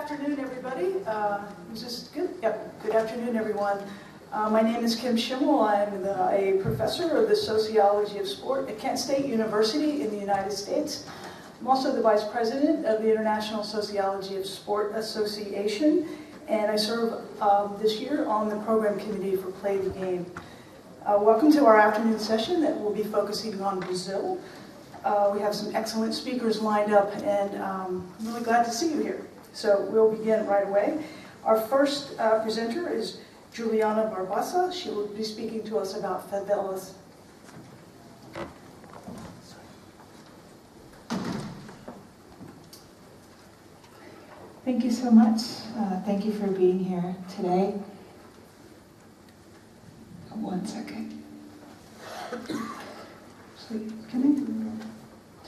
afternoon, everybody. Is this good? Yep. Good afternoon, everyone. My name is Schimmel. I'm a professor of the Sociology of Sport at Kent State University in the United States. I'm also the vice president of the International Sociology of Sport Association, and I serve this year on the program committee for Play the Game. Welcome to our afternoon session that will be focusing on Brazil. We have some excellent speakers lined up, and I'm really glad to see you here. So we'll begin right away. Our first presenter is Juliana Barbassa. She will be speaking to us about favelas. Thank you so much. Thank you for being here today. 1 second. Actually, can I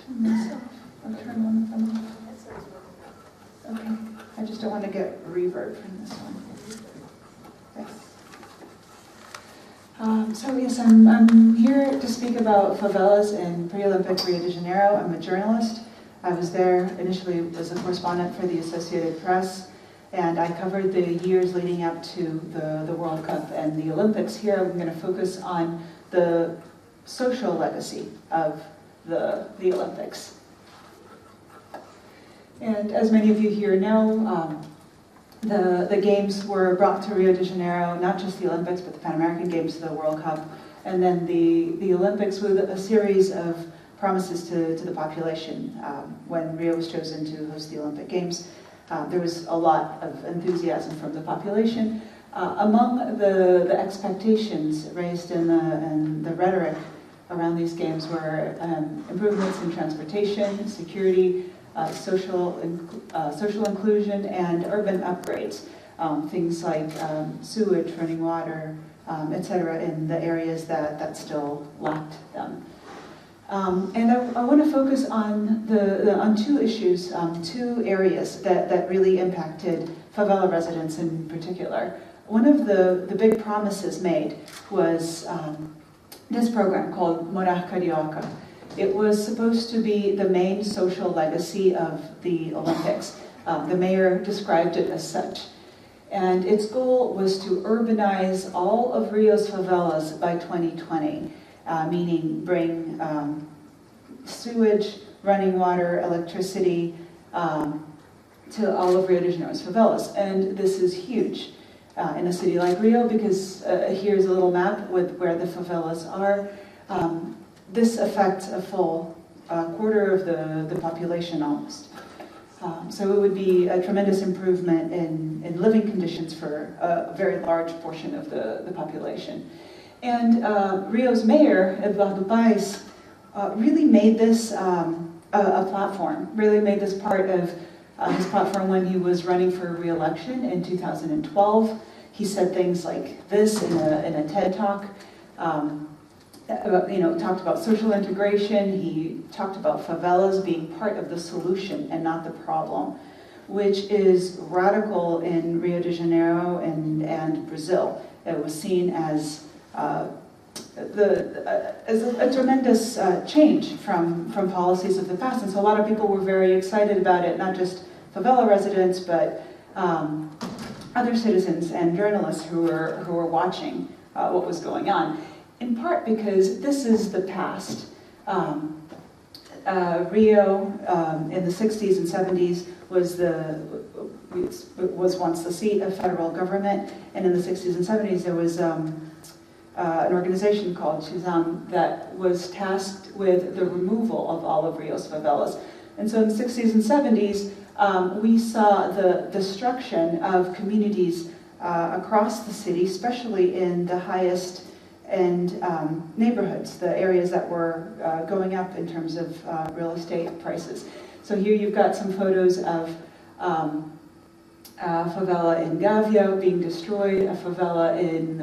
turn this off or turn one of them off? Okay. I just don't want to get reverb from this one. Yes. So yes, I'm here to speak about favelas in pre-Olympic Rio de Janeiro. I'm a journalist. I was there initially as a correspondent for the Associated Press, and I covered the years leading up to the World Cup and the Olympics. Here I'm going to focus on the social legacy of the Olympics. And as many of you here know, the Games were brought to Rio de Janeiro, not just the Olympics, but the Pan American Games, the World Cup, and then the Olympics with a series of promises to the population. When Rio was chosen to host the Olympic Games, there was a lot of enthusiasm from the population. Among the expectations raised in the rhetoric around these games were improvements in transportation, security, social inclusion, and urban upgrades. Things like sewage, running water, etc. in the areas that still lacked them. And I want to focus on on two issues, two areas that really impacted favela residents in particular. One of the big promises made was this program called Morar Carioca. It was supposed to be the main social legacy of the Olympics. The mayor described it as such. And its goal was to urbanize all of Rio's favelas by 2020, meaning bring sewage, running water, electricity to all of Rio de Janeiro's favelas. And this is huge in a city like Rio, because here's a little map with where the favelas are. This affects a full quarter of the population almost. So it would be a tremendous improvement in living conditions for a very large portion of the population. And Rio's mayor, Eduardo Paes, really made this a platform, really made this part of his platform when he was running for re-election in 2012. He said things like this in a TED Talk. Talked about social integration. He talked about favelas being part of the solution and not the problem, which is radical in Rio de Janeiro and Brazil. It was seen as a tremendous change from policies of the past, and so a lot of people were very excited about it. Not just favela residents, but other citizens and journalists who were watching what was going on. In part because this is the past. Rio in the 60s and 70s was once the seat of federal government, and in the 60s and 70s there was an organization called Chaim that was tasked with the removal of all of Rio's favelas. And so in the 60s and 70s, we saw the destruction of communities across the city, especially in the highest end neighborhoods, the areas that were going up in terms of real estate prices. So here you've got some photos of a favela in Gavia being destroyed, a favela in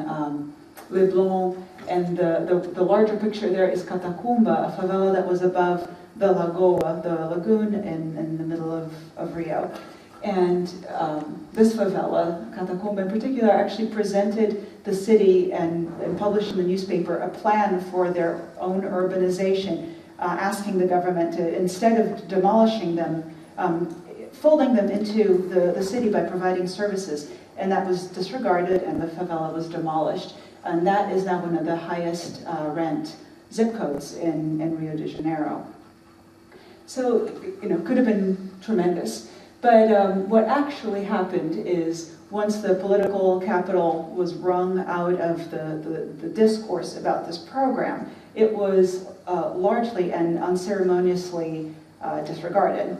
Leblon, and the larger picture there is Catacumba, a favela that was above the Lagoa, the lagoon in the middle of Rio. And this favela, Catacumba in particular, actually presented the city and published in the newspaper a plan for their own urbanization, asking the government to, instead of demolishing them, folding them into the city by providing services. And that was disregarded, and the favela was demolished. And that is now one of the highest rent zip codes in Rio de Janeiro. So, could have been tremendous. But what actually happened is, once the political capital was wrung out of the discourse about this program, it was largely and unceremoniously disregarded.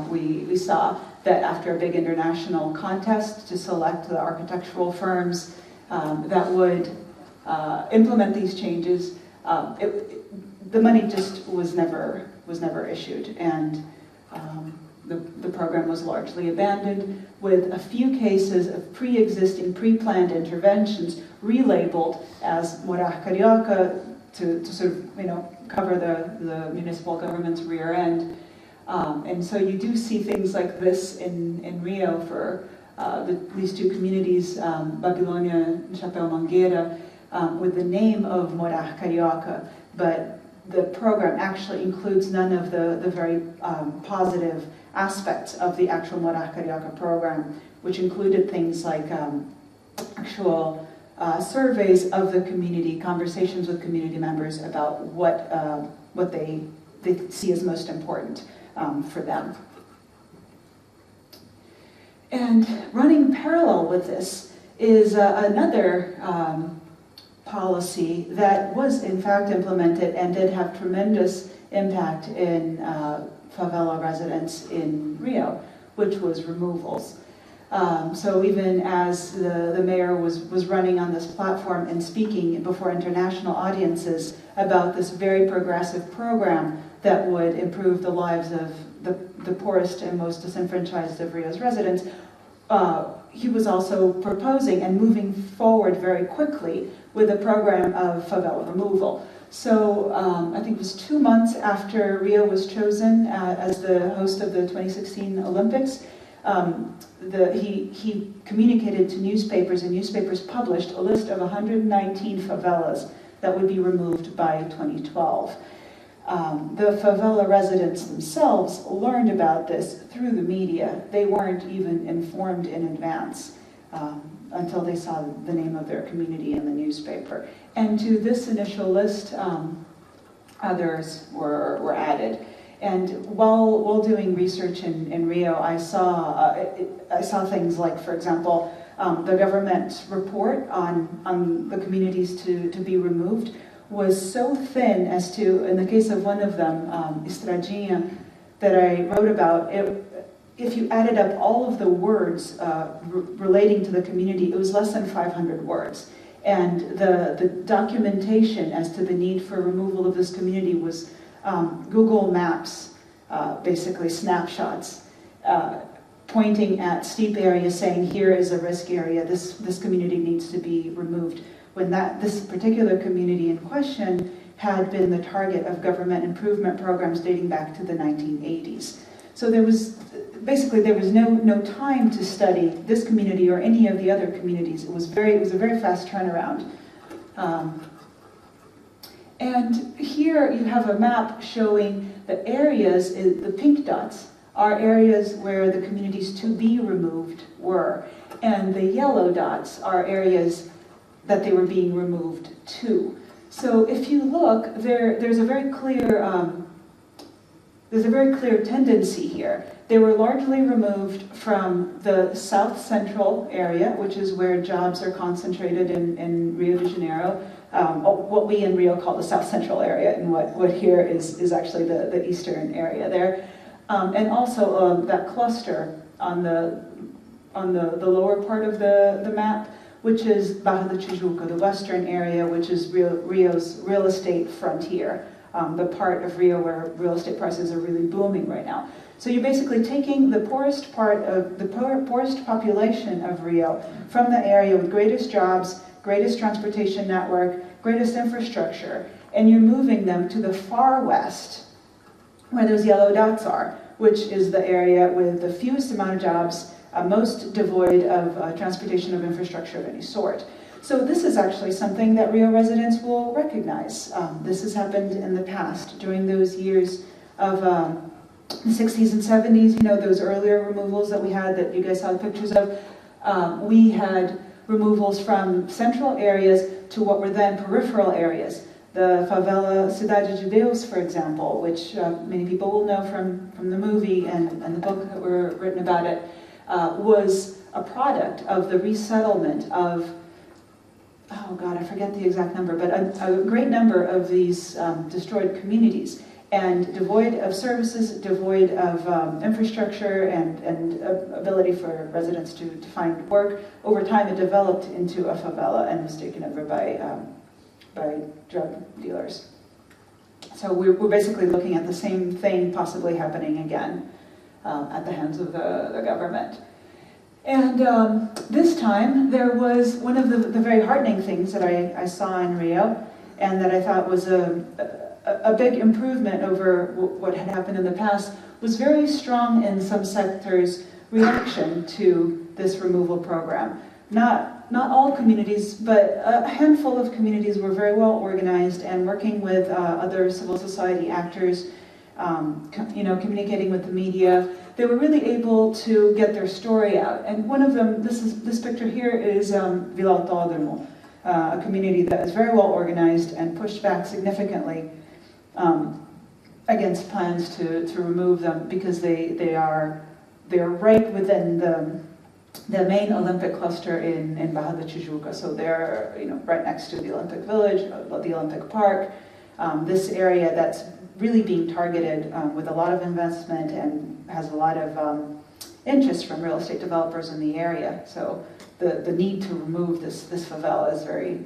We saw that after a big international contest to select the architectural firms that would implement these changes, the money just was never issued, and the program was largely abandoned, with a few cases of pre-existing, pre-planned interventions relabeled as Morar Carioca to sort of cover the municipal government's rear end. And so you do see things like this in Rio for these two communities, Babilonia and Chapéu Mangueira, with the name of Morar Carioca, but the program actually includes none of the very positive aspects of the actual Morar Carioca program, which included things like actual surveys of the community, conversations with community members about what they see as most important for them. And running parallel with this is another policy that was in fact implemented and did have tremendous impact in favela residents in Rio, which was removals. So even as the mayor was running on this platform and speaking before international audiences about this very progressive program that would improve the lives of the poorest and most disenfranchised of Rio's residents, he was also proposing and moving forward very quickly with a program of favela removal. So I think it was 2 months after Rio was chosen as the host of the 2016 Olympics, he communicated to newspapers, and newspapers published a list of 119 favelas that would be removed by 2012. The favela residents themselves learned about this through the media. They weren't even informed in advance until they saw the name of their community in the newspaper. And to this initial list, others were added. And while doing research in Rio, I saw things like, for example, the government report on the communities to be removed was so thin as to, in the case of one of them, Estradinha, that I wrote about, if you added up all of the words relating to the community, it was less than 500 words. And the documentation as to the need for removal of this community was Google Maps, basically snapshots, pointing at steep areas saying, here is a risk area, this community needs to be removed. When this particular community in question had been the target of government improvement programs dating back to the 1980s. So there was no time to study this community or any of the other communities. It was a very fast turnaround. And here you have a map showing the areas, the pink dots, are areas where the communities to be removed were. And the yellow dots are areas that they were being removed to. So if you look, there's a very clear tendency here. They were largely removed from the south central area, which is where jobs are concentrated in Rio de Janeiro. What we in Rio call the south central area, and what here is actually the eastern area there. And also that cluster on the lower part of the map, which is Barra da Tijuca, the western area, which is Rio's real estate frontier, the part of Rio where real estate prices are really booming right now. So you're basically taking the poorest population of Rio from the area with greatest jobs, greatest transportation network, greatest infrastructure, and you're moving them to the far west, where those yellow dots are, which is the area with the fewest amount of jobs, most devoid of transportation of infrastructure of any sort. So this is actually something that Rio residents will recognize. This has happened in the past during those years of the 60s and 70s, you know, those earlier removals that we had that you guys saw the pictures of, we had removals from central areas to what were then peripheral areas. The favela Cidade de Deus, for example, which many people will know from the movie and the book that were written about it, was a product of the resettlement of, oh God, I forget the exact number, but a great number of these destroyed communities. And devoid of services, devoid of infrastructure and ability for residents to find work, over time it developed into a favela and was taken over by drug dealers. So we're basically looking at the same thing possibly happening again at the hands of the government. And this time there was one of the very heartening things that I saw in Rio, and that I thought was a big improvement over what had happened in the past, was very strong in some sectors' reaction to this removal program. Not all communities, but a handful of communities were very well organized and working with other civil society actors, communicating with the media. They were really able to get their story out. And one of them, this picture here is Vila Autódromo, a community that is very well organized and pushed back significantly against plans to remove them, because they're right within the main Olympic cluster in Barra da Tijuca. So they're right next to the Olympic Village, the Olympic Park. This area that's really being targeted with a lot of investment and has a lot of interest from real estate developers in the area. So the need to remove this favela is very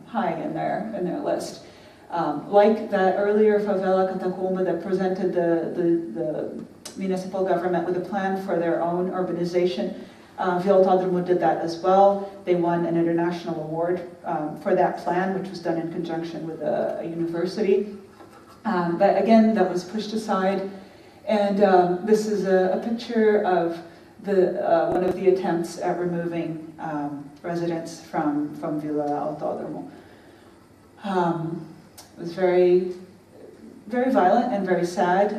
high in their list. Like that earlier favela Catacumba that presented the municipal government with a plan for their own urbanization, Vila Autódromo did that as well. They won an international award for that plan, which was done in conjunction with a university. But again, that was pushed aside. And this is a picture of one of the attempts at removing residents from Vila Autódromo. It was very, very violent and very sad.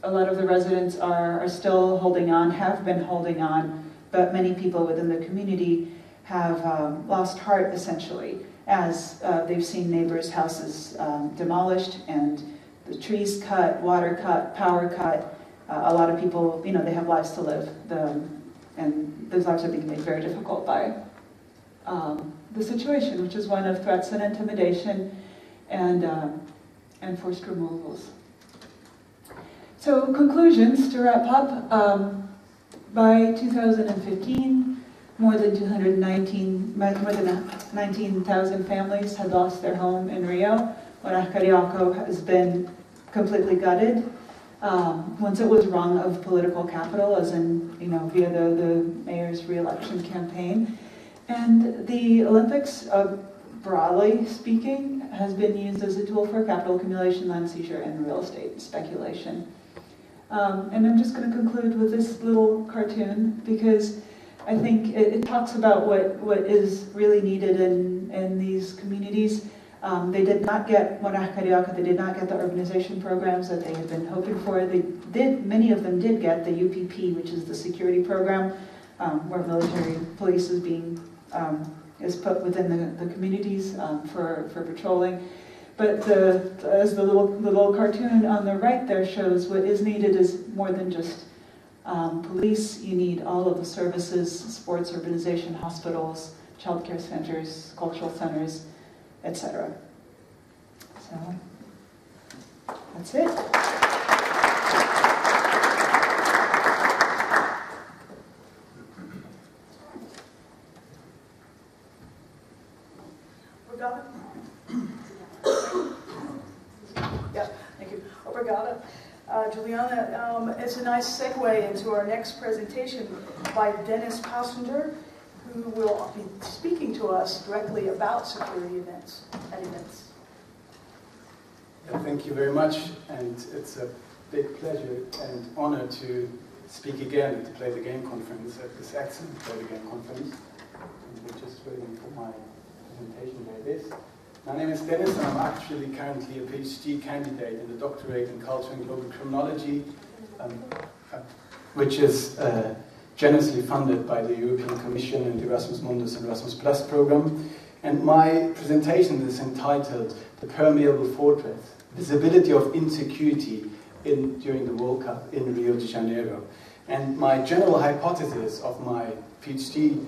A lot of the residents are still holding on, have been holding on, but many people within the community have lost heart, essentially, as they've seen neighbors' houses demolished and the trees cut, water cut, power cut. A lot of people, they have lives to live, and those lives are being made very difficult by the situation, which is one of threats and intimidation and forced removals. So conclusions to wrap up. By 2015, more than 19,000 families had lost their home in Rio. Carioca has been completely gutted. Once it was rung of political capital, as in, via the mayor's re-election campaign. And the Olympics, broadly speaking, has been used as a tool for capital accumulation, land seizure, and real estate speculation. And I'm just going to conclude with this little cartoon, because I think it talks about what is really needed in these communities. They did not get Carioca, they did not get the urbanization programs that they had been hoping for. Many of them did get the UPP, which is the security program, where military police is put within the communities for patrolling. But as the little cartoon on the right there shows, what is needed is more than just police. You need all of the services: sports, urbanization, hospitals, childcare centers, cultural centers, etc. So that's it. Yeah, thank you. Obrigada. Juliana, it's a nice segue into our next presentation by Dennis Pauschinger, who will be speaking to us directly about security events at events. Yeah, thank you very much, and it's a big pleasure and honor to speak again, to play the game conference at this excellent Play the Game conference. And we're just waiting for my presentation. There it is. My name is Dennis, and I'm actually currently a PhD candidate in the doctorate in Culture and Global Criminology, which is generously funded by the European Commission and Erasmus Mundus and Erasmus Plus program. And my presentation is entitled The Permeable Fortress, Visibility of Insecurity during the World Cup in Rio de Janeiro. And my general hypothesis of my PhD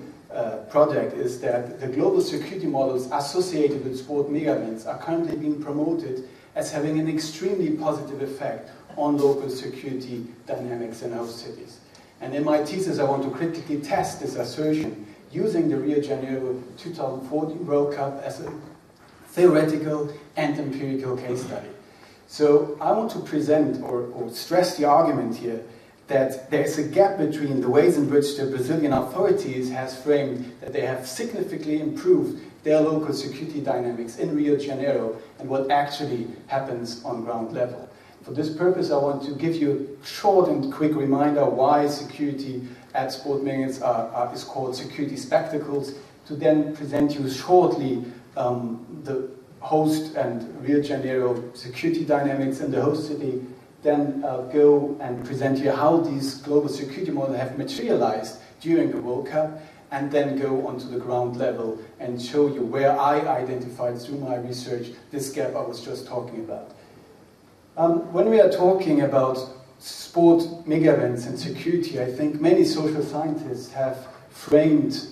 project is that the global security models associated with sport mega events are currently being promoted as having an extremely positive effect on local security dynamics in host cities. And in my thesis, I want to critically test this assertion using the Rio de Janeiro 2014 World Cup as a theoretical and empirical case study. So I want to present or stress the argument here that there is a gap between the ways in which the Brazilian authorities has framed that they have significantly improved their local security dynamics in Rio de Janeiro and what actually happens on ground level. For this purpose, I want to give you a short and quick reminder why security at sport meetings is called security spectacles, to then present you shortly the host and Rio de Janeiro security dynamics in the host city, then go and present you how these global security models have materialized during the World Cup, and then go onto the ground level and show you where I identified through my research this gap I was just talking about. When we are talking about sport mega events and security, I think many social scientists have framed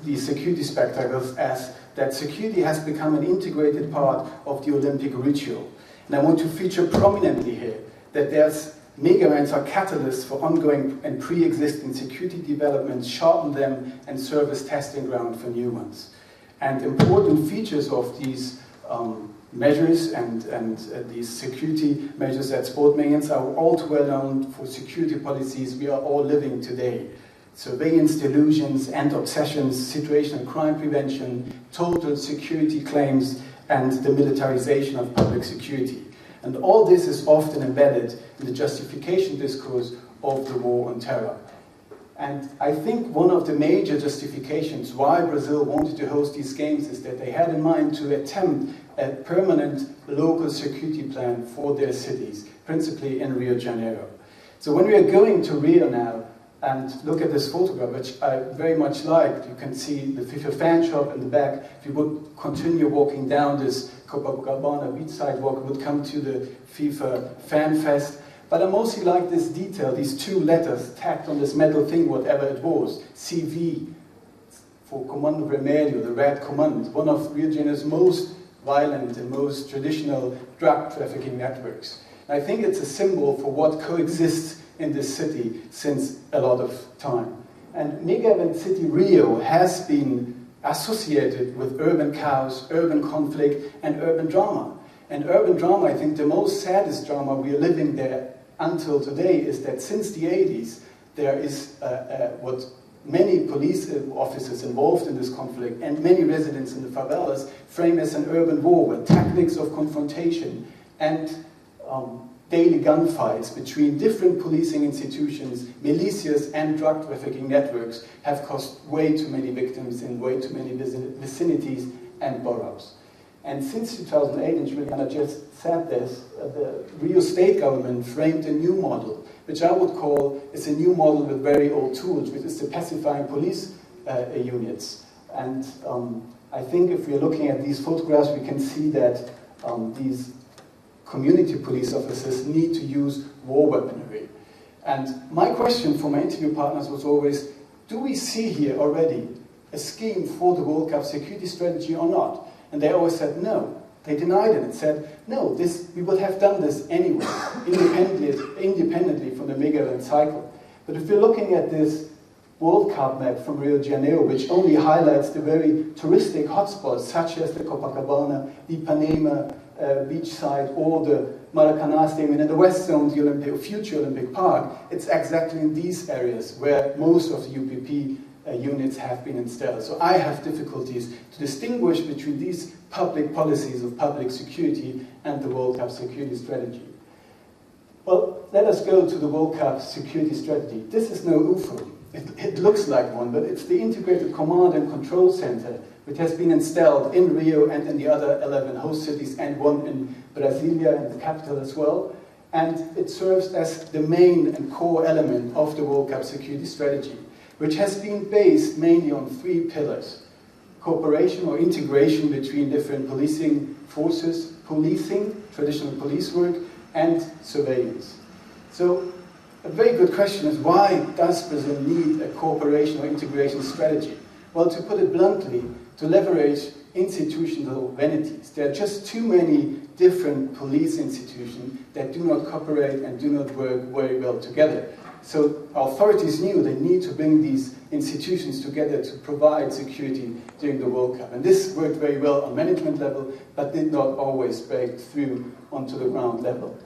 these security spectacles as that security has become an integrated part of the Olympic ritual. And I want to feature prominently here that there's mega events are catalysts for ongoing and pre-existing security developments, sharpen them, and serve as testing ground for new ones. And important features of these measures and these security measures at sport meetings are all too well known for security policies we are all living today. Surveillance delusions and obsessions, situational crime prevention, total security claims, and the militarization of public security. And all this is often embedded in the justification discourse of the war on terror. And I think one of the major justifications why Brazil wanted to host these games is that they had in mind to attempt a permanent local security plan for their cities, principally in Rio de Janeiro. So when we are going to Rio now, and look at this photograph, which I very much liked. You can see the FIFA fan shop in the back. If you would continue walking down this Copacabana beachside walk, you would come to the FIFA Fan Fest. But I mostly like this detail, these two letters tacked on this metal thing, whatever it was, CV, for Comando Vermelho, the Red Command, one of Rio de Janeiro's most violent and most traditional drug trafficking networks. And I think it's a symbol for what coexists in this city since a lot of time. And mega event city Rio has been associated with urban chaos, urban conflict, and urban drama. And urban drama, I think the most saddest drama we are living there until today is that since the 80s, there is what many police officers involved in this conflict and many residents in the favelas frame as an urban war where tactics of confrontation and daily gunfights between different policing institutions, militias, and drug trafficking networks have cost way too many victims in way too many vicinities and boroughs. And since 2008, and Juliana just said this, the Rio state government framed a new model, which I would call is a new model with very old tools, which is the pacifying police units. And I think if we're looking at these photographs, we can see that these community police officers need to use war weaponry. And my question for my interview partners was always, do we see here already a scheme for the World Cup security strategy or not? And they always said no. They denied it and said, no, we would have done this anyway, independently from the mega event cycle. But if you're looking at this World Cup map from Rio de Janeiro, which only highlights the very touristic hotspots, such as the Copacabana, the Ipanema, beachside, or the Maracanã Stadium, and in the West Zone, the future Olympic Park, it's exactly in these areas where most of the UPP units have been installed. So I have difficulties to distinguish between these public policies of public security and the World Cup security strategy. Well, let us go to the World Cup security strategy. This is no UFO. it looks like one, but it's the Integrated Command and Control Center, which has been installed in Rio and in the other 11 host cities, and one in Brasilia, in the capital as well. And it serves as the main and core element of the World Cup security strategy, which has been based mainly on 3 pillars: cooperation or integration between different policing forces, policing, traditional police work, and surveillance. So a very good question is, why does Brazil need a cooperation or integration strategy? Well, to put it bluntly, to leverage institutional vanities. There are just too many different police institutions that do not cooperate and do not work very well together. So authorities knew they need to bring these institutions together to provide security during the World Cup. And this worked very well on management level, but did not always break through onto the ground level.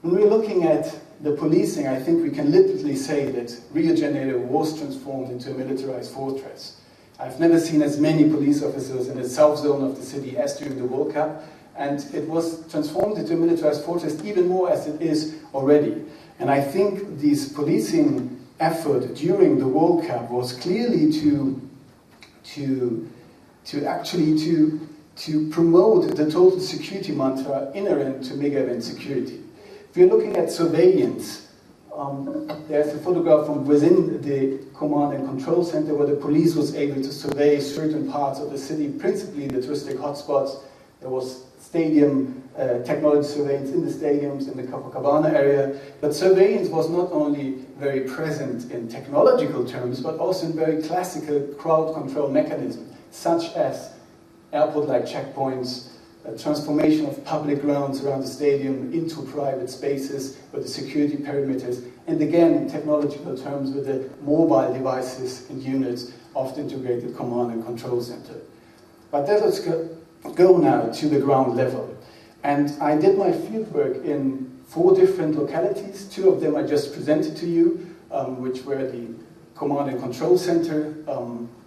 When we're looking at the policing, I think we can literally say that Rio de Janeiro was transformed into a militarized fortress. I've never seen as many police officers in the south zone of the city as during the World Cup, and it was transformed into a militarized fortress even more as it is already. And I think this policing effort during the World Cup was clearly to promote the total security mantra inherent to mega event security. If you're looking at surveillance, there's a photograph from within the command and control center where the police was able to survey certain parts of the city, principally the touristic hotspots. There was stadium technology surveillance in the stadiums, in the Copacabana area. But surveillance was not only very present in technological terms, but also in very classical crowd control mechanisms, such as airport-like checkpoints, transformation of public grounds around the stadium into private spaces with the security perimeters, and again, in technological terms, with the mobile devices and units of the integrated command and control center. But let us go now to the ground level. And I did my fieldwork in 4 different localities. 2 of them I just presented to you, which were the command and control center,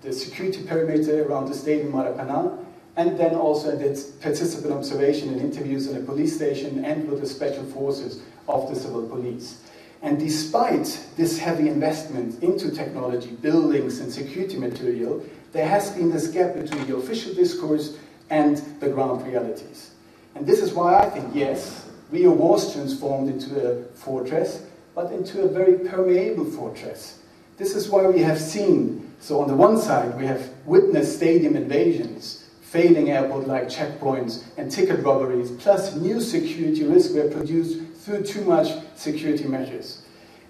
the security perimeter around the stadium Maracanã, and then also I did participant observation and interviews in a police station and with the special forces of the civil police. And despite this heavy investment into technology, buildings and security material, there has been this gap between the official discourse and the ground realities. And this is why I think, yes, Rio was transformed into a fortress, but into a very permeable fortress. This is why we have seen, so on the one side, we have witnessed stadium invasions, failing airport-like checkpoints and ticket robberies, plus new security risks were produced through too much security measures.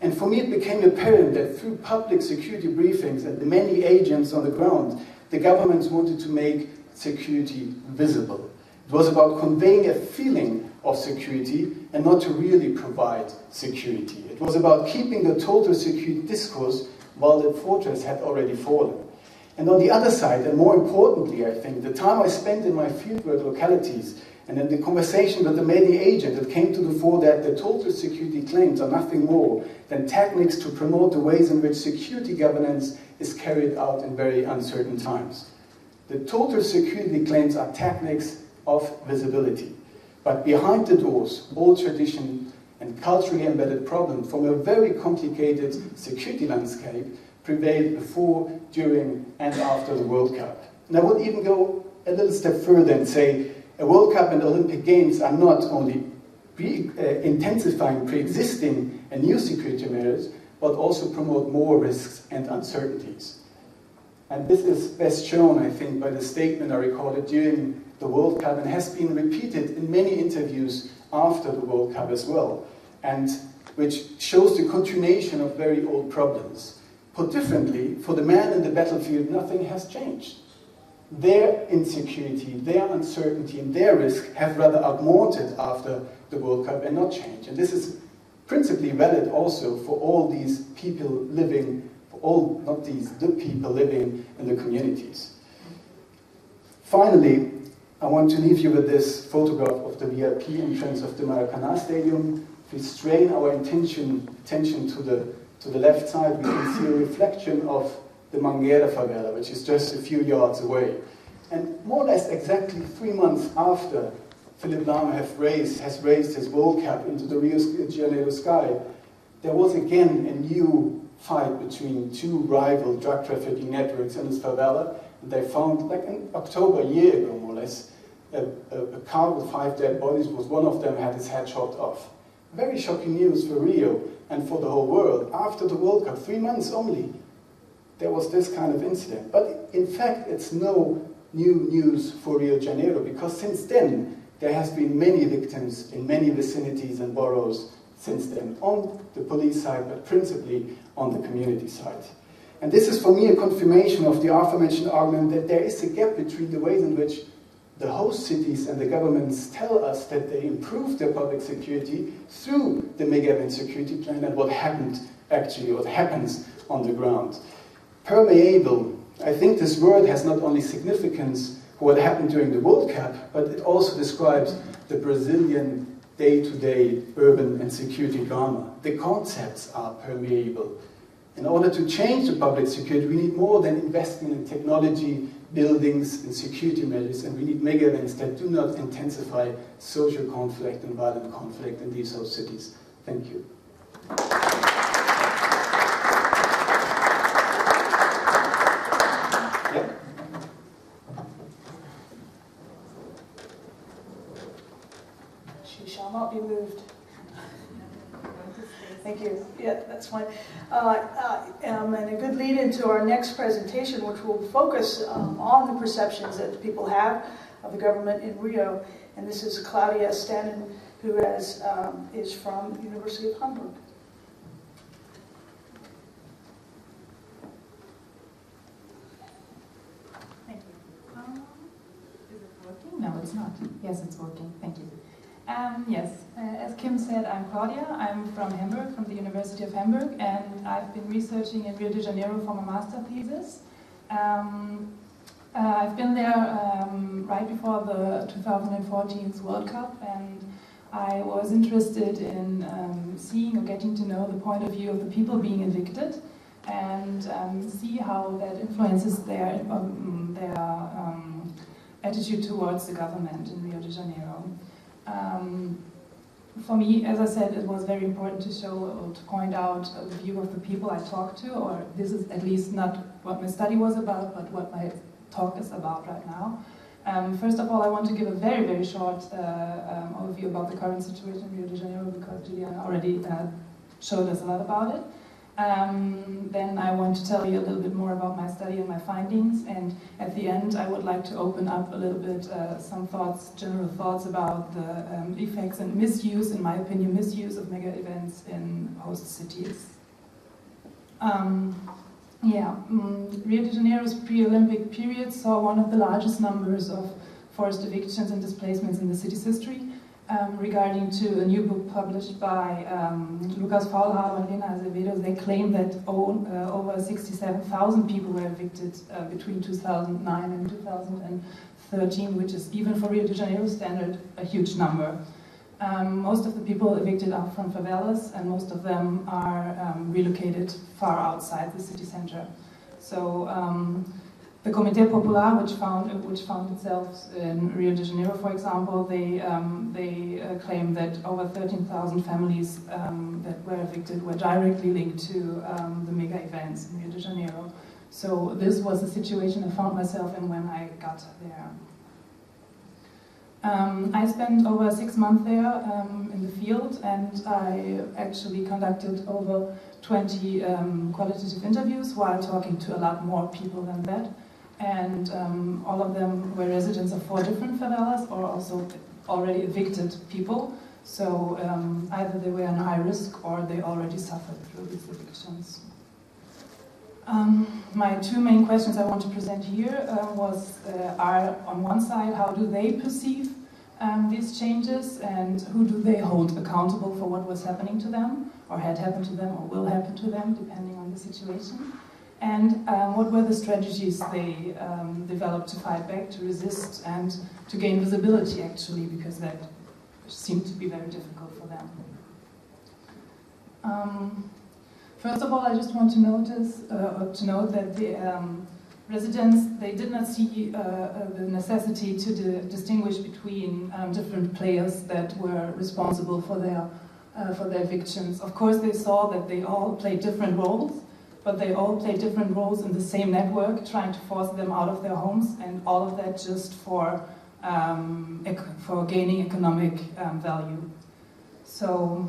And for me it became apparent that through public security briefings and the many agents on the ground, the governments wanted to make security visible. It was about conveying a feeling of security and not to really provide security. It was about keeping the total security discourse while the fortress had already fallen. And on the other side, and more importantly, I think, the time I spent in my fieldwork localities and in the conversation with the many agents, it came to the fore that the total security claims are nothing more than techniques to promote the ways in which security governance is carried out in very uncertain times. The total security claims are techniques of visibility. But behind the doors, old tradition and culturally embedded problems from a very complicated security landscape prevailed before, during, and after the World Cup. And I would even go a little step further and say a World Cup and Olympic Games are not only intensifying pre-existing and new security measures, but also promote more risks and uncertainties. And this is best shown, I think, by the statement I recorded during the World Cup and has been repeated in many interviews after the World Cup as well, and which shows the continuation of very old problems. Put differently, for the man in the battlefield, nothing has changed. Their insecurity, their uncertainty, and their risk have rather augmented after the World Cup and not changed. And this is principally valid also for all these people living, the people living in the communities. Finally, I want to leave you with this photograph of the VIP entrance of the Maracanã Stadium. If we strain our attention to the left side, we can see a reflection of the Mangueira favela, which is just a few yards away. And more or less exactly 3 months after Philip Lahm has raised his World Cup into the Rio de Janeiro sky, there was again a new fight between two rival drug trafficking networks in this favela. And they found, like in October, a year ago more or less, a car with 5 dead bodies, was one of them had his head chopped off. Very shocking news for Rio and for the whole world. After the World Cup, 3 months only, there was this kind of incident. But in fact, it's no new news for Rio de Janeiro, because since then, there has been many victims in many vicinities and boroughs since then, on the police side, but principally on the community side. And this is for me a confirmation of the aforementioned argument that there is a gap between the ways in which the host cities and the governments tell us that they improve their public security through the mega event security plan and what happened actually, what happens on the ground. Permeable, I think this word has not only significance for what happened during the World Cup, but it also describes the Brazilian day-to-day urban and security drama. The concepts are permeable. In order to change the public security, we need more than investment in technology, buildings, and security measures, and we need mega events that do not intensify social conflict and violent conflict in these host cities. Thank you. She shall not be moved. Thank you. Yeah, that's fine. And a good lead into our next presentation, which will focus on the perceptions that people have of the government in Rio. And this is Claudia Sanen, who is from the University of Hamburg. Thank you. Is it working? No, it's not. Yes, it's working. Thank you. Yes, as Kim said, I'm Claudia. I'm from Hamburg, from the University of Hamburg, and I've been researching in Rio de Janeiro for my master thesis. I've been there right before the 2014 World Cup, and I was interested in seeing or getting to know the point of view of the people being evicted, and see how that influences their attitude towards the government in Rio de Janeiro. For me, as I said, it was very important to show or to point out the view of the people I talked to, or this is at least not what my study was about, but what my talk is about right now. First of all, I want to give a very, very short overview about the current situation in Rio de Janeiro, because Juliana already showed us a lot about it. Then I want to tell you a little bit more about my study and my findings, and at the end I would like to open up a little bit some thoughts, general thoughts about the effects and misuse, in my opinion, misuse of mega events in host cities. Rio de Janeiro's pre-Olympic period saw one of the largest numbers of forced evictions and displacements in the city's history. Regarding to a new book published by Lucas Faulhaber and Lena Azevedo, they claim that over 67,000 people were evicted between 2009 and 2013, which is, even for Rio de Janeiro standard, a huge number. Most of the people evicted are from favelas, and most of them are relocated far outside the city center. So the Comité Popular, which found itself in Rio de Janeiro, for example, they claim that over 13,000 families that were evicted were directly linked to the mega events in Rio de Janeiro. So this was the situation I found myself in when I got there. I spent over 6 months there in the field, and I actually conducted over 20 qualitative interviews while talking to a lot more people than that. And all of them were residents of 4 different favelas, or also already evicted people. So either they were in high risk or they already suffered through these evictions. My 2 main questions I want to present here are on one side, how do they perceive these changes, and who do they hold accountable for what was happening to them, or had happened to them, or will happen to them, depending on the situation. And what were the strategies they developed to fight back, to resist, and to gain visibility, actually, because that seemed to be very difficult for them. First of all, I just want to note that the residents, they did not see the necessity to distinguish between different players that were responsible for their evictions. Of course, they saw that they all played different roles, but they all play different roles in the same network, trying to force them out of their homes, and all of that just for gaining economic value. So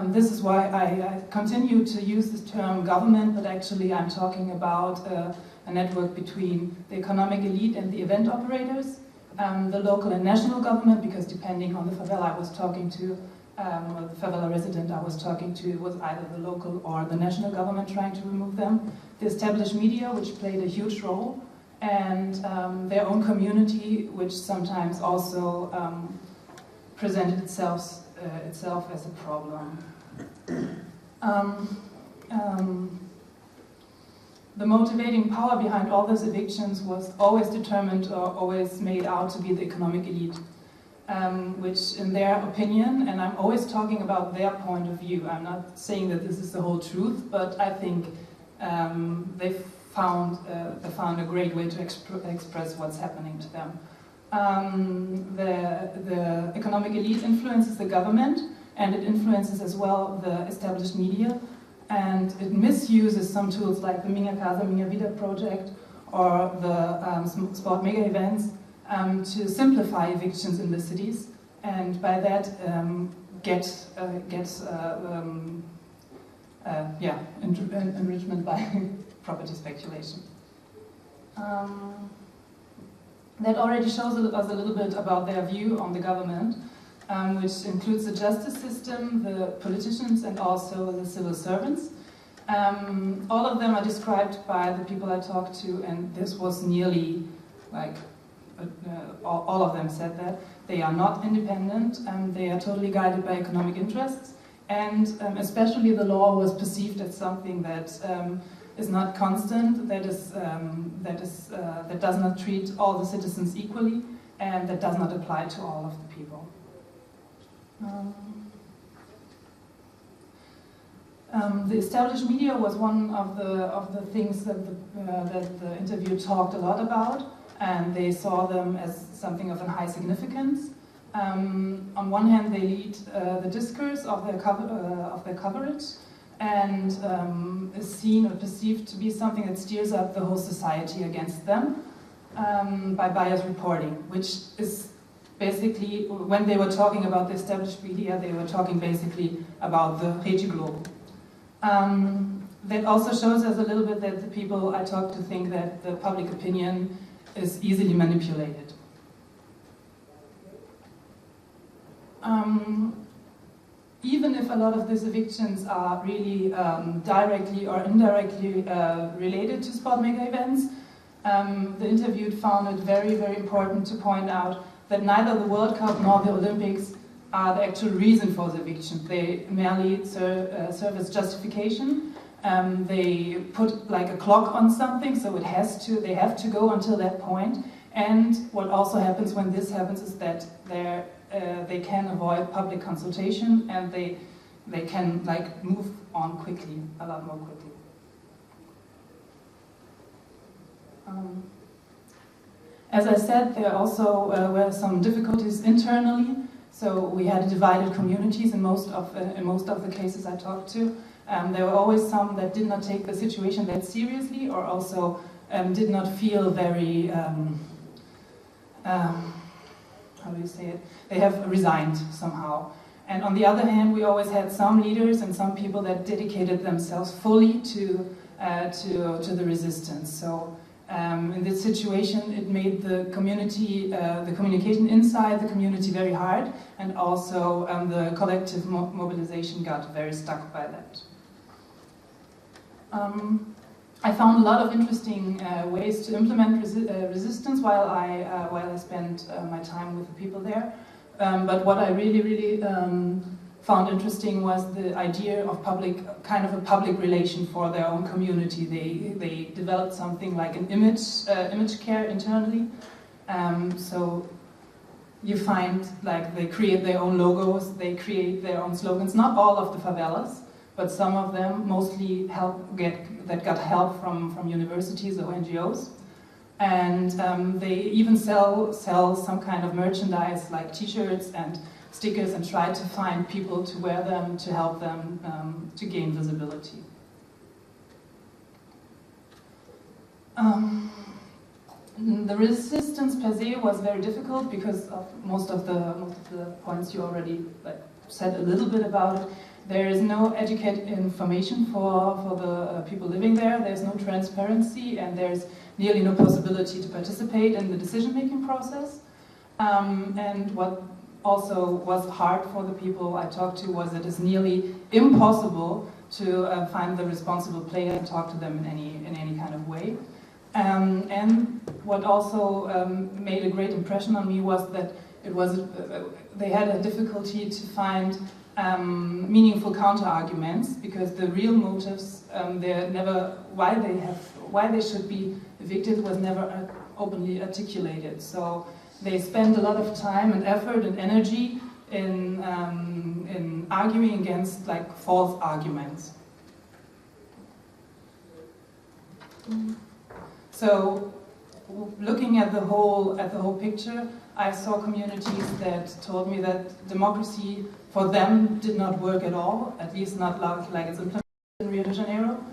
this is why I continue to use the term government, but actually I'm talking about a network between the economic elite and the event operators, the local and national government, because depending on the favela I was talking to, or the favela resident I was talking to, was either the local or the national government trying to remove them, the established media, which played a huge role, and their own community, which sometimes also presented itself as a problem. The motivating power behind all those evictions was always determined or always made out to be the economic elite, which in their opinion, and I'm always talking about their point of view, I'm not saying that this is the whole truth, but I think they found a great way to express what's happening to them. The economic elite influences the government, and it influences as well the established media, and it misuses some tools like the Minha Casa Minha Vida project or the sport mega events to simplify evictions in the cities, and by that enrichment by property speculation. That already shows us a little bit about their view on the government, which includes the justice system, the politicians, and also the civil servants. All of them are described by the people I talked to, and this was nearly like all of them said that they are not independent, and they are totally guided by economic interests, and especially the law was perceived as something that is not constant, that does not treat all the citizens equally, and that does not apply to all of the people. The established media was one of the things that the interview talked a lot about, and they saw them as something of a high significance. On one hand, they lead the discourse of their coverage, and is seen or perceived to be something that steers up the whole society against them by biased reporting, which is basically, when they were talking about the established media, they were talking basically about the Rede Globo. That also shows us a little bit that the people I talked to think that the public opinion is easily manipulated. Even if a lot of these evictions are really directly or indirectly related to sport mega events, the interviewed found it very, very important to point out that neither the World Cup nor the Olympics are the actual reason for the eviction. They merely serve as justification. They put like a clock on something, so they have to go until that point. And what also happens when this happens is that they can avoid public consultation, and they can like move on quickly, a lot more quickly. As I said, there also were some difficulties internally. So we had divided communities in most of the cases I talked to. There were always some that did not take the situation that seriously, or also did not feel very, how do you say it? They have resigned somehow. And on the other hand, we always had some leaders and some people that dedicated themselves fully to the resistance. So in this situation, it made the community, the communication inside the community very hard, and also the collective mobilization got very stuck by that. I found a lot of interesting ways to implement resistance while I spent my time with the people there. But what I really found interesting was the idea of kind of a public relation for their own community. They developed something like an image care internally. So you find like they create their own logos, they create their own slogans. Not all of the favelas, but some of them mostly got help from universities or NGOs. And they even sell some kind of merchandise like t-shirts and stickers, and try to find people to wear them to help them to gain visibility. The resistance per se was very difficult because of most of the points you already said a little bit about it. There is no educated information for the people living there. There's no transparency, and there's nearly no possibility to participate in the decision-making process. And what also was hard for the people I talked to was it is nearly impossible to find the responsible player and talk to them in any kind of way. And what also made a great impression on me was that they had a difficulty to find meaningful counter-arguments, because the real motives, why they should be evicted was never openly articulated. So they spend a lot of time and effort and energy in arguing against false arguments. So, looking at the whole picture, I saw communities that told me that democracy for them did not work at all, at least not like it's implemented in Rio de Janeiro.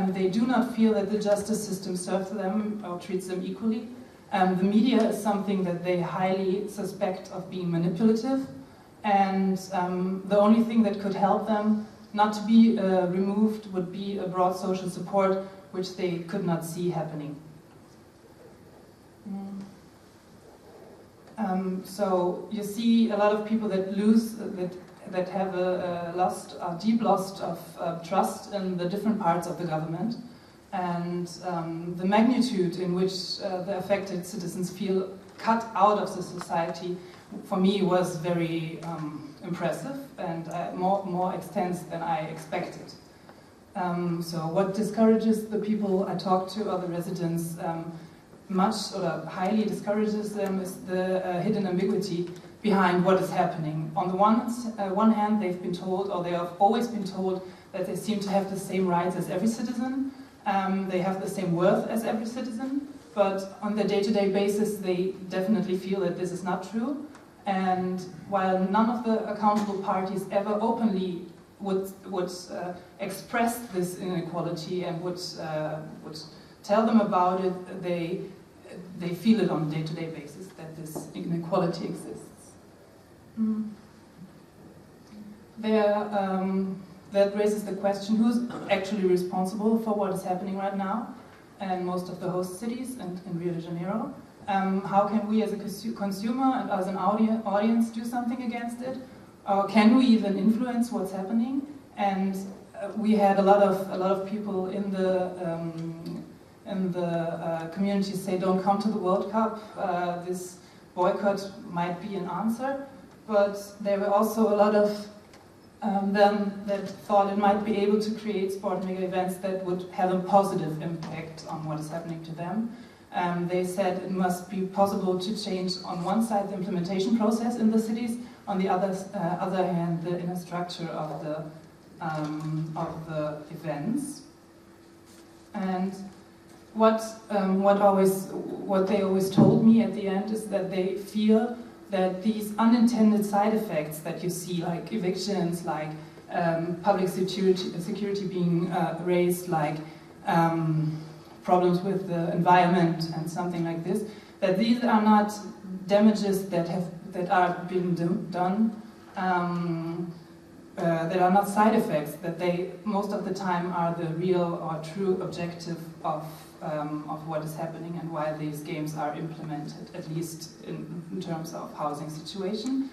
They do not feel that the justice system serves them or treats them equally. The media is something that they highly suspect of being manipulative, and the only thing that could help them not to be removed would be a broad social support, which they could not see happening. So you see a lot of people that have a deep loss of trust in the different parts of the government, and the magnitude in which the affected citizens feel cut out of the society, for me, was very impressive and more extensive than I expected. So what discourages the people I talk to, or the residents, much or highly discourages them is the hidden ambiguity behind what is happening. On the one hand, they've been told, or they have always been told, that they seem to have the same rights as every citizen, they have the same worth as every citizen, but on their day-to-day basis they definitely feel that this is not true. And while none of the accountable parties ever openly would express this inequality and would tell them about it, they feel it on a day-to-day basis that this inequality exists. That raises the question, who's actually responsible for what is happening right now in most of the host cities and in Rio de Janeiro? How can we as a consumer and as an audience do something against it? Or can we even influence what's happening? And we had a lot of people in the community say, don't come to the World Cup, this boycott might be an answer. But there were also a lot of them that thought it might be able to create sport mega events that would have a positive impact on what is happening to them. They said it must be possible to change, on one side, the implementation process in the cities, on the other hand, the inner structure of the events. And what they always told me at the end is that they feel that these unintended side effects that you see, like evictions, like public security being raised, like problems with the environment and something like this, that these are not damages that are being done, that are not side effects, that they most of the time are the real or true objective of what is happening and why these games are implemented, at least in terms of housing situation.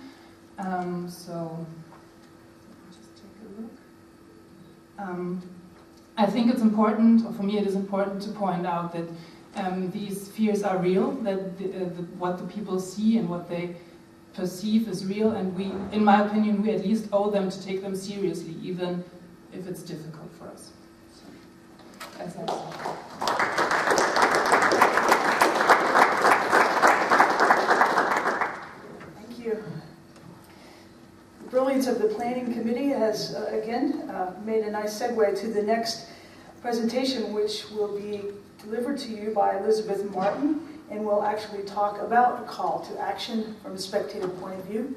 So, just take a look. I think it's important, or for me it is important to point out that these fears are real, that what the people see and what they perceive is real, and we, in my opinion, we at least owe them to take them seriously, even if it's difficult for us. So, as I said. The brilliance of the planning committee has, again, made a nice segue to the next presentation, which will be delivered to you by Elizabeth Martin, and will actually talk about a call to action from a spectator point of view.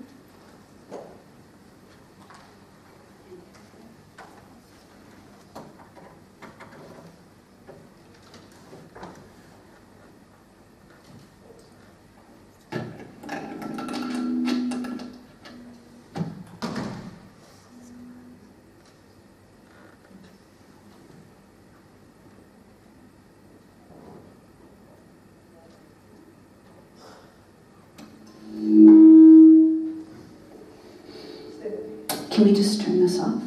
Can we just turn this off?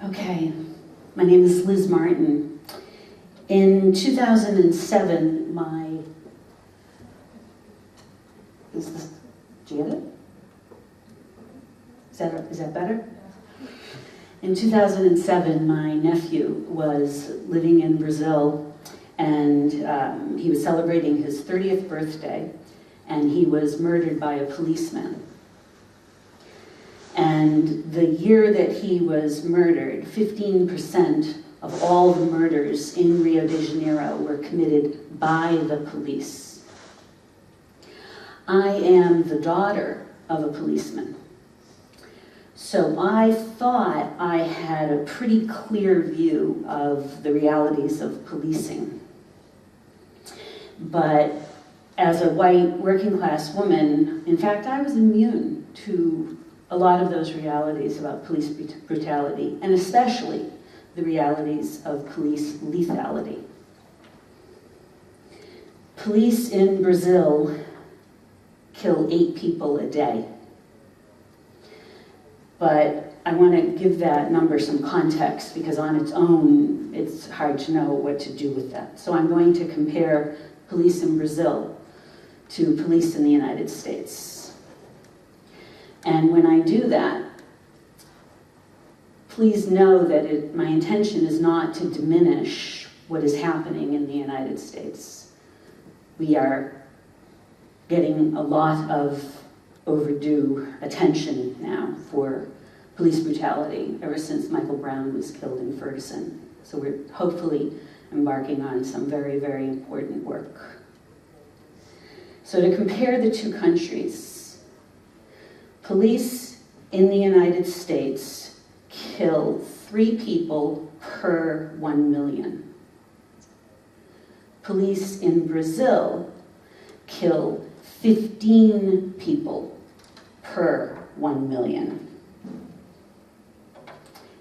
Okay, my name is Liz Martin. In 2007, do you get it? Is that better? In 2007, my nephew was living in Brazil, and he was celebrating his 30th birthday, and he was murdered by a policeman. And the year that he was murdered, 15% of all the murders in Rio de Janeiro were committed by the police. I am the daughter of a policeman. So I thought I had a pretty clear view of the realities of policing. But as a white working class woman, in fact, I was immune to a lot of those realities about police brutality, and especially the realities of police lethality. Police in Brazil kill 8 people a day. But I want to give that number some context, because on its own, it's hard to know what to do with that. So I'm going to compare police in Brazil to police in the United States. And when I do that, please know that my intention is not to diminish what is happening in the United States. We are getting a lot of overdue attention now for police brutality ever since Michael Brown was killed in Ferguson. So we're hopefully embarking on some very, very important work. So to compare the two countries, police in the United States kill 3 people per 1 million. Police in Brazil kill 15 people per 1 million.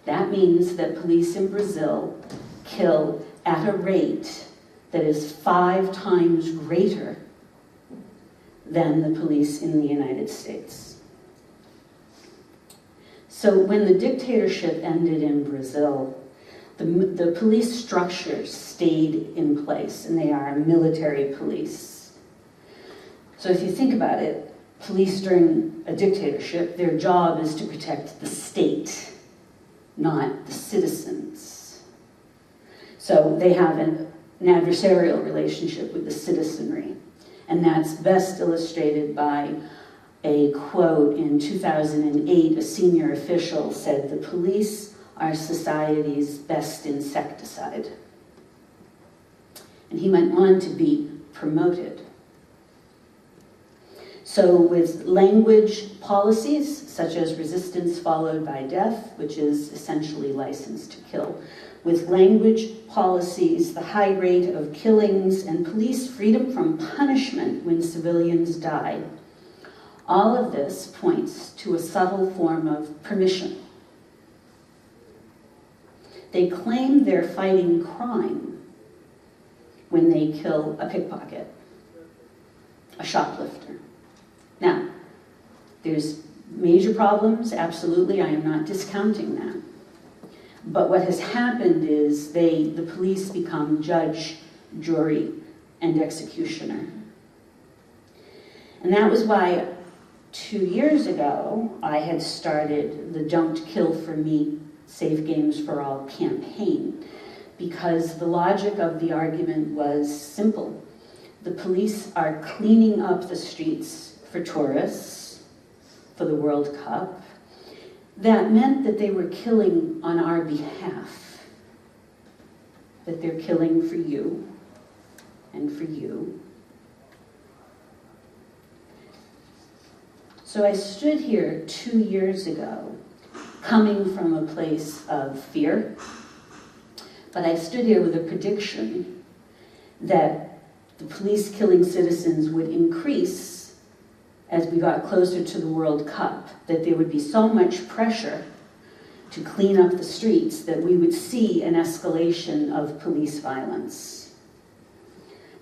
That means that police in Brazil kill at a rate that is 5 times greater than the police in the United States. So when the dictatorship ended in Brazil, the police structures stayed in place, and they are a military police. So if you think about it, police during a dictatorship, their job is to protect the state, not the citizens. So they have an adversarial relationship with the citizenry. And that's best illustrated by a quote in 2008. A senior official said, "The police are society's best insecticide." And he went on to be promoted. So with language policies, such as resistance followed by death, which is essentially license to kill, with language policies, the high rate of killings, and police freedom from punishment when civilians die, all of this points to a subtle form of permission. They claim they're fighting crime when they kill a pickpocket, a shoplifter. Now, there's major problems, absolutely, I am not discounting that. But what has happened is the police become judge, jury, and executioner. And that was why 2 years ago, I had started the Don't Kill for Me, Save Games for All campaign, because the logic of the argument was simple. The police are cleaning up the streets for tourists, for the World Cup. That meant that they were killing on our behalf, that they're killing for you and for you. So I stood here 2 years ago, coming from a place of fear, but I stood here with a prediction that the police killing citizens would increase as we got closer to the World Cup, that there would be so much pressure to clean up the streets that we would see an escalation of police violence.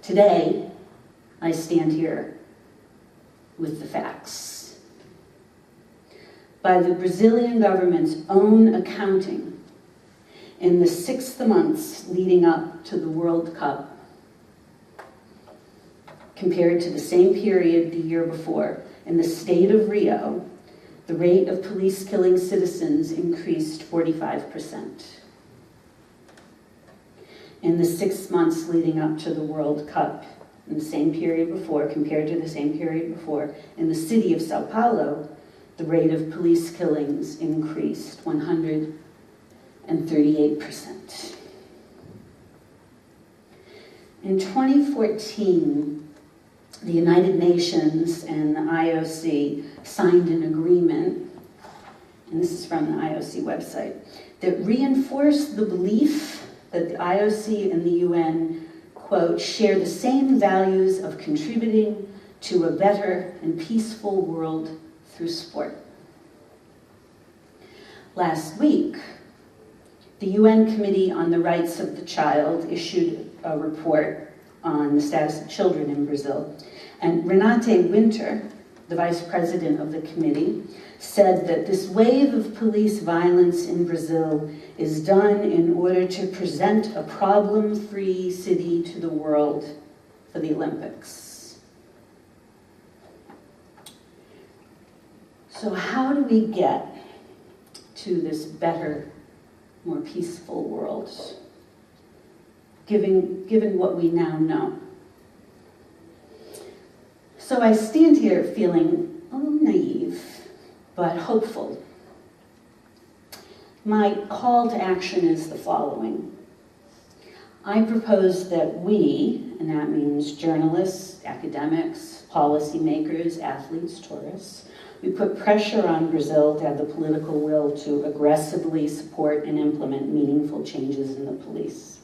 Today, I stand here with the facts. By the Brazilian government's own accounting, in the 6 months leading up to the World Cup, compared to the same period the year before, in the state of Rio, the rate of police killing citizens increased 45%. In the 6 months leading up to the World Cup, in the same period before, compared to the same period before, in the city of Sao Paulo, the rate of police killings increased 138%. In 2014, the United Nations and the IOC signed an agreement, and this is from the IOC website, that reinforced the belief that the IOC and the UN, quote, share the same values of contributing to a better and peaceful world through sport. Last week, the UN Committee on the Rights of the Child issued a report on the status of children in Brazil. And Renate Winter, the vice president of the committee, said that this wave of police violence in Brazil is done in order to present a problem-free city to the world for the Olympics. So how do we get to this better, more peaceful world, given what we now know? So I stand here feeling a little naive, but hopeful. My call to action is the following. I propose that we, and that means journalists, academics, policymakers, athletes, tourists, we put pressure on Brazil to have the political will to aggressively support and implement meaningful changes in the police.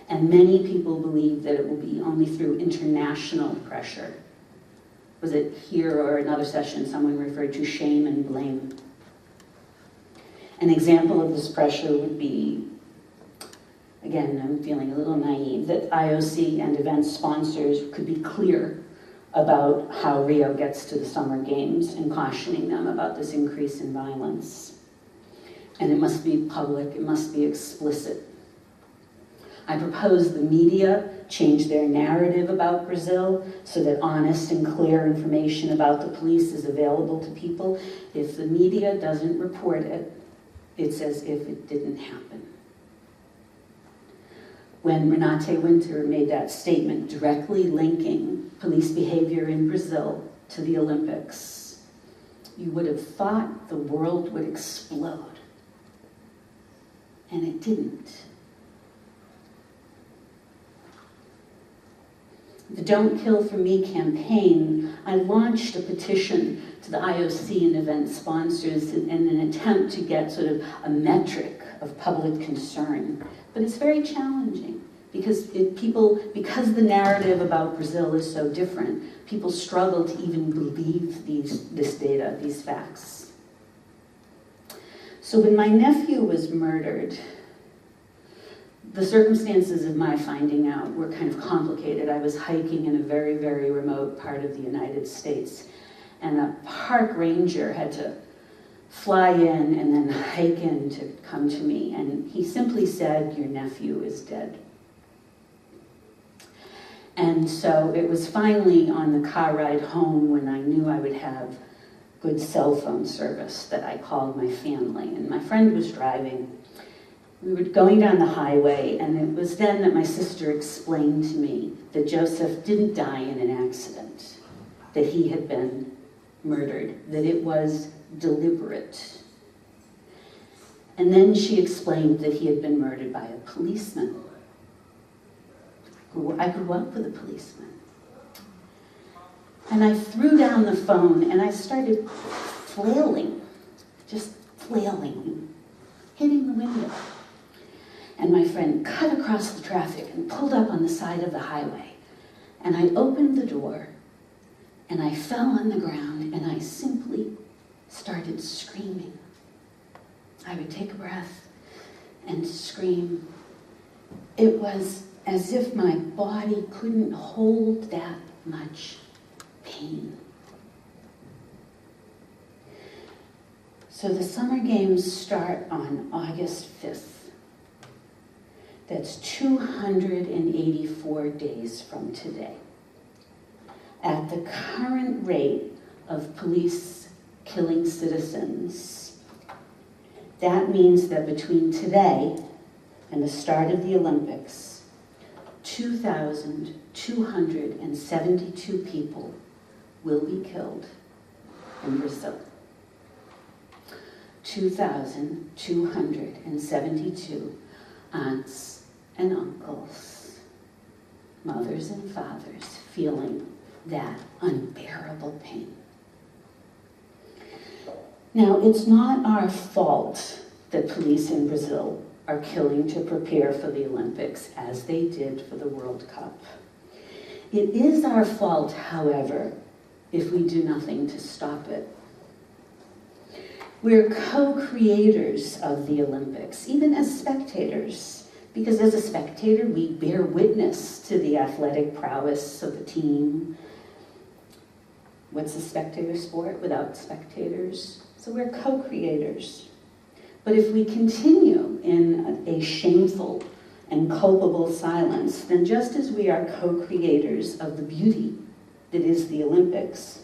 And many people believe that it will be only through international pressure. Was it here or another session someone referred to shame and blame? An example of this pressure would be, again, I'm feeling a little naive, that IOC and event sponsors could be clear about how Rio gets to the Summer Games and cautioning them about this increase in violence. And it must be public, it must be explicit. I propose the media change their narrative about Brazil so that honest and clear information about the police is available to people. If the media doesn't report it, it's as if it didn't happen. When Renate Winter made that statement directly linking police behavior in Brazil to the Olympics, you would have thought the world would explode. And it didn't. The Don't Kill for Me campaign, I launched a petition to the IOC and event sponsors in an attempt to get sort of a metric of public concern. But it's very challenging because because the narrative about Brazil is so different, people struggle to even believe this data, these facts. So when my nephew was murdered, the circumstances of my finding out were kind of complicated. I was hiking in a very, very remote part of the United States, and a park ranger had to fly in and then hike in to come to me, and he simply said, "Your nephew is dead." And so it was finally on the car ride home when I knew I would have good cell phone service that I called my family, and my friend was driving. We were going down the highway, and it was then that my sister explained to me that Joseph didn't die in an accident, that he had been murdered, that it was deliberate. And then she explained that he had been murdered by a policeman. I grew up with a policeman. And I threw down the phone, and I started flailing, just flailing, hitting the window. And my friend cut across the traffic and pulled up on the side of the highway. And I opened the door, and I fell on the ground, and I simply started screaming. I would take a breath and scream. It was as if my body couldn't hold that much pain. So the summer games start on August 5th. That's 284 days from today. At the current rate of police killing citizens, that means that between today and the start of the Olympics, 2,272 people will be killed in Brazil. 2,272 aunts and uncles, mothers and fathers feeling that unbearable pain. Now, it's not our fault that police in Brazil are killing to prepare for the Olympics as they did for the World Cup. It is our fault, however, if we do nothing to stop it. We're co-creators of the Olympics, even as spectators, because as a spectator, we bear witness to the athletic prowess of the team. What's a spectator sport without spectators? So we're co-creators. But if we continue in a shameful and culpable silence, then just as we are co-creators of the beauty that is the Olympics,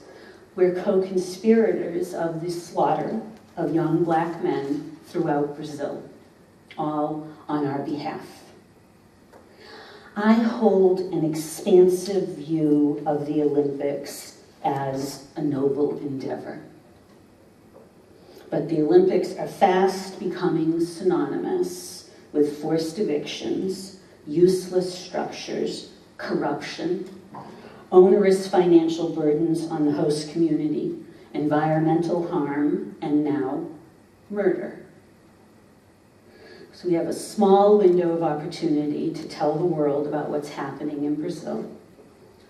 we're co-conspirators of the slaughter of young black men throughout Brazil, all on our behalf. I hold an expansive view of the Olympics as a noble endeavor. But the Olympics are fast becoming synonymous with forced evictions, useless structures, corruption, onerous financial burdens on the host community, environmental harm, and now murder. So we have a small window of opportunity to tell the world about what's happening in Brazil,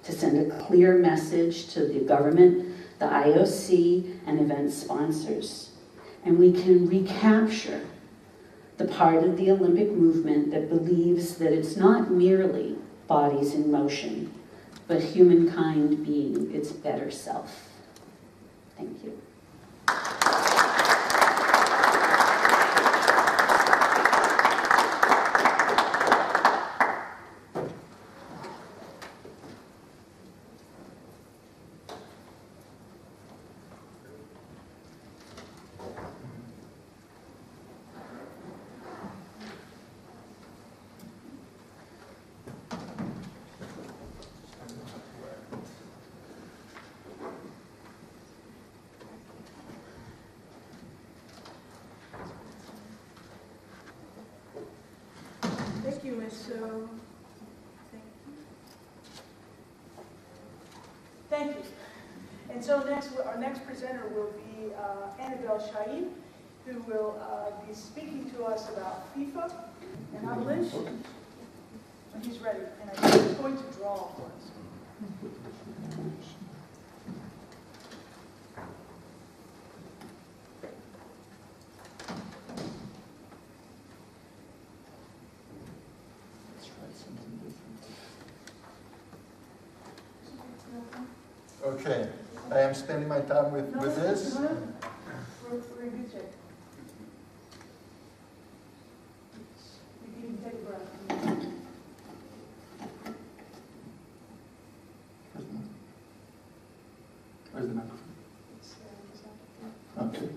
to send a clear message to the government, the IOC, and event sponsors. And we can recapture the part of the Olympic movement that believes that it's not merely bodies in motion, but humankind being its better self. Thank you. Thank you, Ms. Thank you. And so our next presenter will be Aníbal Chaim, who will be speaking to us about FIFA and I'm Lynch when he's ready. And I think he's going to draw for us. Okay, I am spending my time with this. We're in good shape. You can take a breath. Where's the microphone? Okay.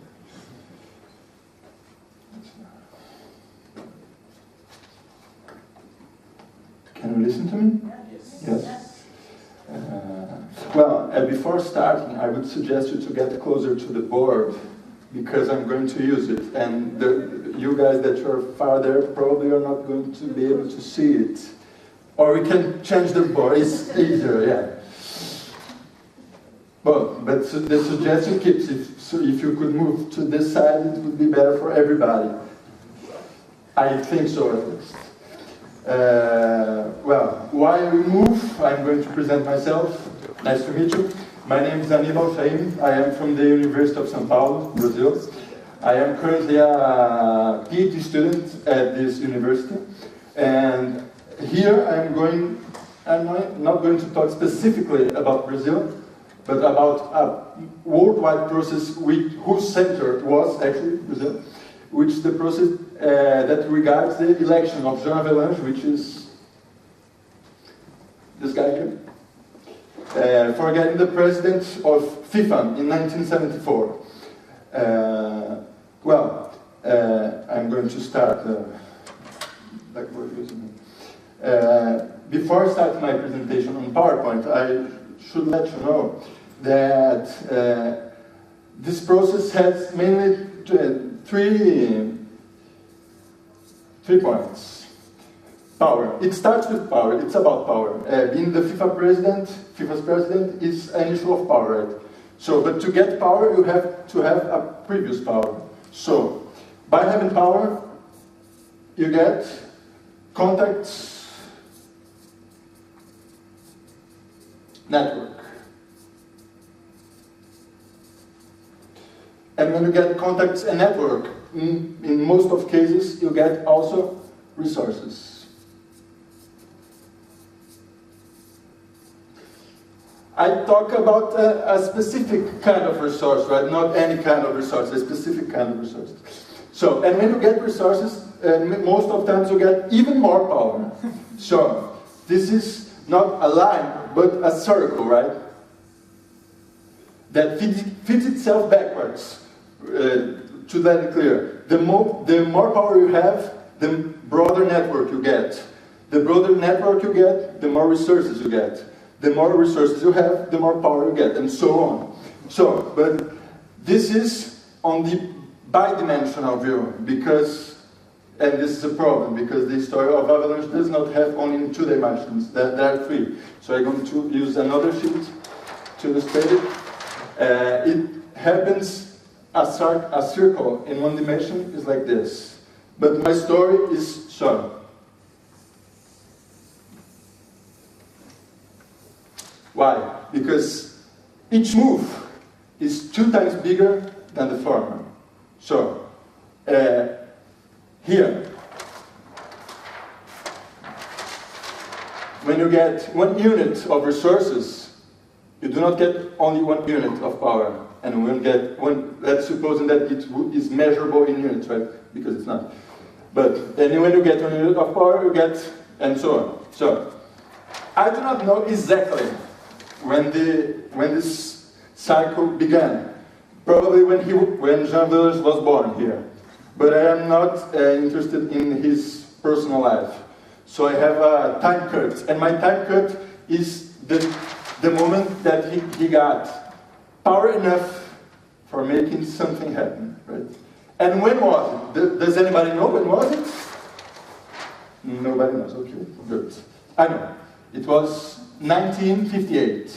Can you listen to me? Yes. Well, before starting, I would suggest you to get closer to the board because I'm going to use it. And you guys that are far there probably are not going to be able to see it. Or we can change the board. It's easier, yeah. Well, but the suggestion keeps it. So if you could move to this side, it would be better for everybody. I think so, at least. Well, why we move, I'm going to present myself. Nice to meet you. My name is Aníbal Chaim. I am from the University of São Paulo, Brazil. I am currently a PhD student at this university. And here I'm not going to talk specifically about Brazil, but about a worldwide process whose center was actually Brazil, which is the process that regards the election of Jean Avelange, which is this guy here, for getting the president of FIFA in 1974. I'm going to start like we're using it. Before I start my presentation on PowerPoint, I should let you know that this process has mainly three points. Power. It starts with power. It's about power. Being the FIFA's president is an issue of power, right? So, but to get power, you have to have a previous power. So, by having power, you get contacts, network. And when you get contacts and network, in most of cases, you get also resources. I talk about a specific kind of resource, right? Not any kind of resource, a specific kind of resource. So, and when you get resources, most of times you get even more power. So, this is not a line, but a circle, right? That fits itself backwards. To that be clear, the more power you have, the broader network you get. The broader network you get, the more resources you get. The more resources you have, the more power you get, and so on. So, but this is on the bidimensional view, because, and this is a problem, because the story of Avalanche does not have only 2 dimensions, there are 3. So I'm going to use another sheet to illustrate it. It happens, a circle in 1 dimension is like this. But my story is shown. Why? Because each move is 2 times bigger than the former. So, here, when you get 1 unit of resources, you do not get only 1 unit of power. And we'll get one, let's supposing that it is measurable in units, right? Because it's not. But then when you get 1 unit of power, you get, and so on. So, I do not know exactly when this cycle began. Probably when Jean Avelange was born here. But I am not interested in his personal life. So I have a time cut. And my time cut is the moment that he got power enough for making something happen, right? And when was it? Does anybody know when was it? Nobody knows, okay, good. I know. It was 1958.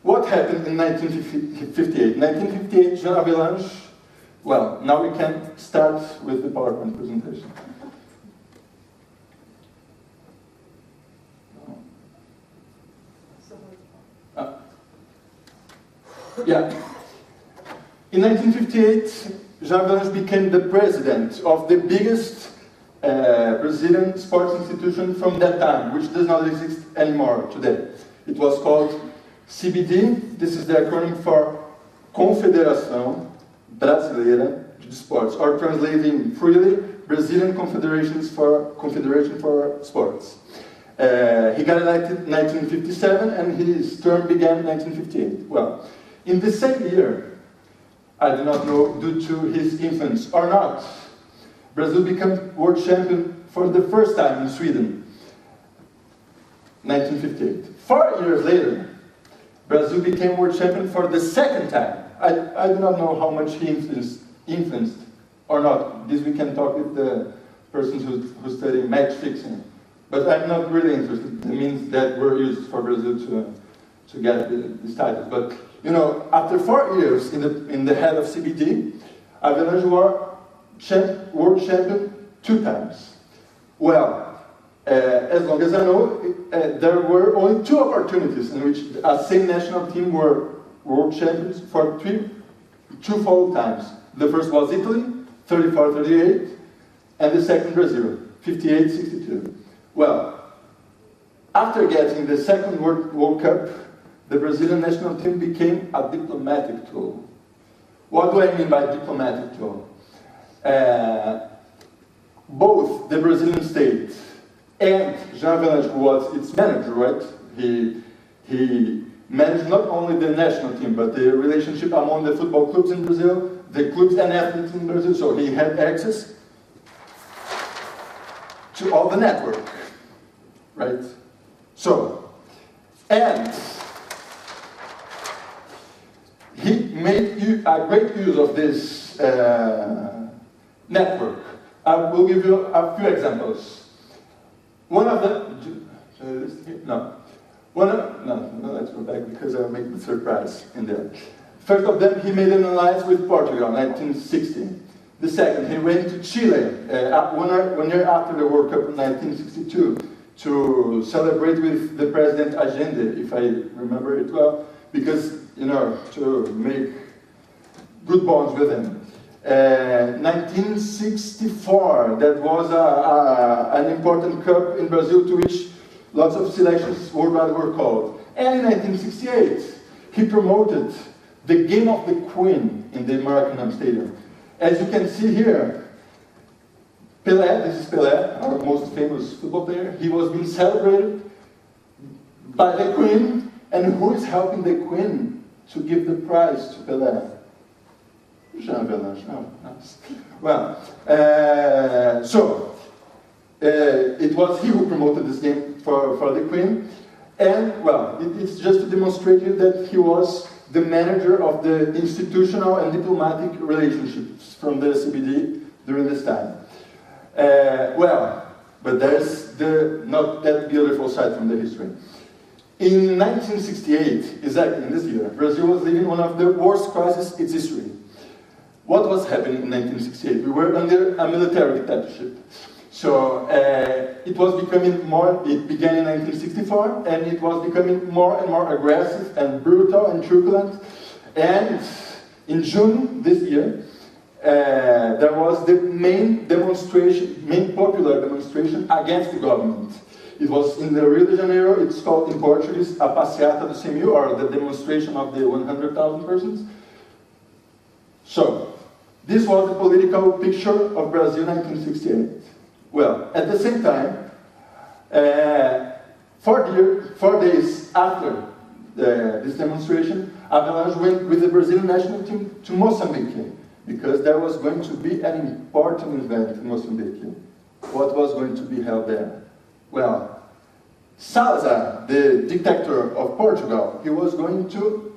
What happened in 1958? 1958, Jean Avelange, well, now we can start with the PowerPoint presentation. Yeah. In 1958, Jean Avelange became the president of the biggest Brazilian sports institution from that time, which does not exist anymore today. It was called CBD. This is the acronym for Confederação Brasileira de Esportes, or translating freely, Brazilian Confederation for Sports. He got elected in 1957, and his term began in 1958. Well, in the same year, I do not know due to his influence or not, Brazil became world champion for the first time in Sweden, 1958. 4 years later, Brazil became world champion for the second time. I do not know how much he influenced or not. This we can talk with the persons who study match fixing. But I'm not really interested. It means that we're used for Brazil to get this title. But you know, after 4 years in the head of CBD, Avelange was world champion 2 times. Well, as long as I know, there were only 2 opportunities in which a same national team were world champions for 2 full times. The first was Italy, 34-38, and the second Brazil, 58-62. Well, after getting the second World Cup, the Brazilian national team became a diplomatic tool. What do I mean by diplomatic tool? Both the Brazilian state and Jean Avelange, who was its manager, right? He managed not only the national team, but the relationship among the football clubs in Brazil, the clubs and athletes in Brazil, so he had access to all the network, right? So, and he made a great use of this network. I will give you a few examples. One of them, no, let's go back because I'll make the surprise in there. First of them, he made an alliance with Portugal in 1960. The second, he went to Chile 1 year after the World Cup in 1962 to celebrate with the President Allende, if I remember it well, because, you know, to make good bonds with him. 1964, that was an important cup in Brazil to which lots of selections worldwide were called. And in 1968, he promoted the Game of the Queen in the Maracanã Stadium. As you can see here, Pelé, this is Pelé, our most famous football player, he was being celebrated by the Queen, and who is helping the Queen to give the prize to Pelé? Jean Avelange, no. Well, it was he who promoted this game for the Queen, and, well, it's just to demonstrate you that he was the manager of the institutional and diplomatic relationships from the CBD during this time. But there's the not that beautiful side from the history. In 1968, exactly in this year, Brazil was living one of the worst crises in its history. What was happening in 1968? We were under a military dictatorship. So it began in 1964, and it was becoming more and more aggressive and brutal and truculent. And in June this year, there was the main popular demonstration against the government. It was in the Rio de Janeiro. It's called in Portuguese a Passeata do 100.000, or the demonstration of the 100,000 persons. So, this was the political picture of Brazil in 1968. Well, at the same time, 4 days after this demonstration, Avelange went with the Brazilian national team to Mozambique, because there was going to be an important event in Mozambique. What was going to be held there? Well, Salazar, the dictator of Portugal, he was going to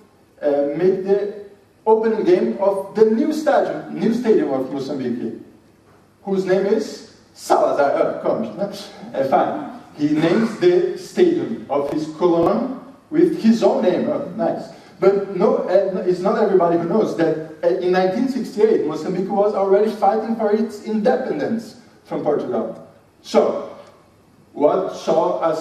make the opening game of the new stadium of Mozambique, whose name is Salazar. Fine. He names the stadium of his colon with his own name. Nice. But no, it's not everybody who knows that in 1968, Mozambique was already fighting for its independence from Portugal. So, what shall a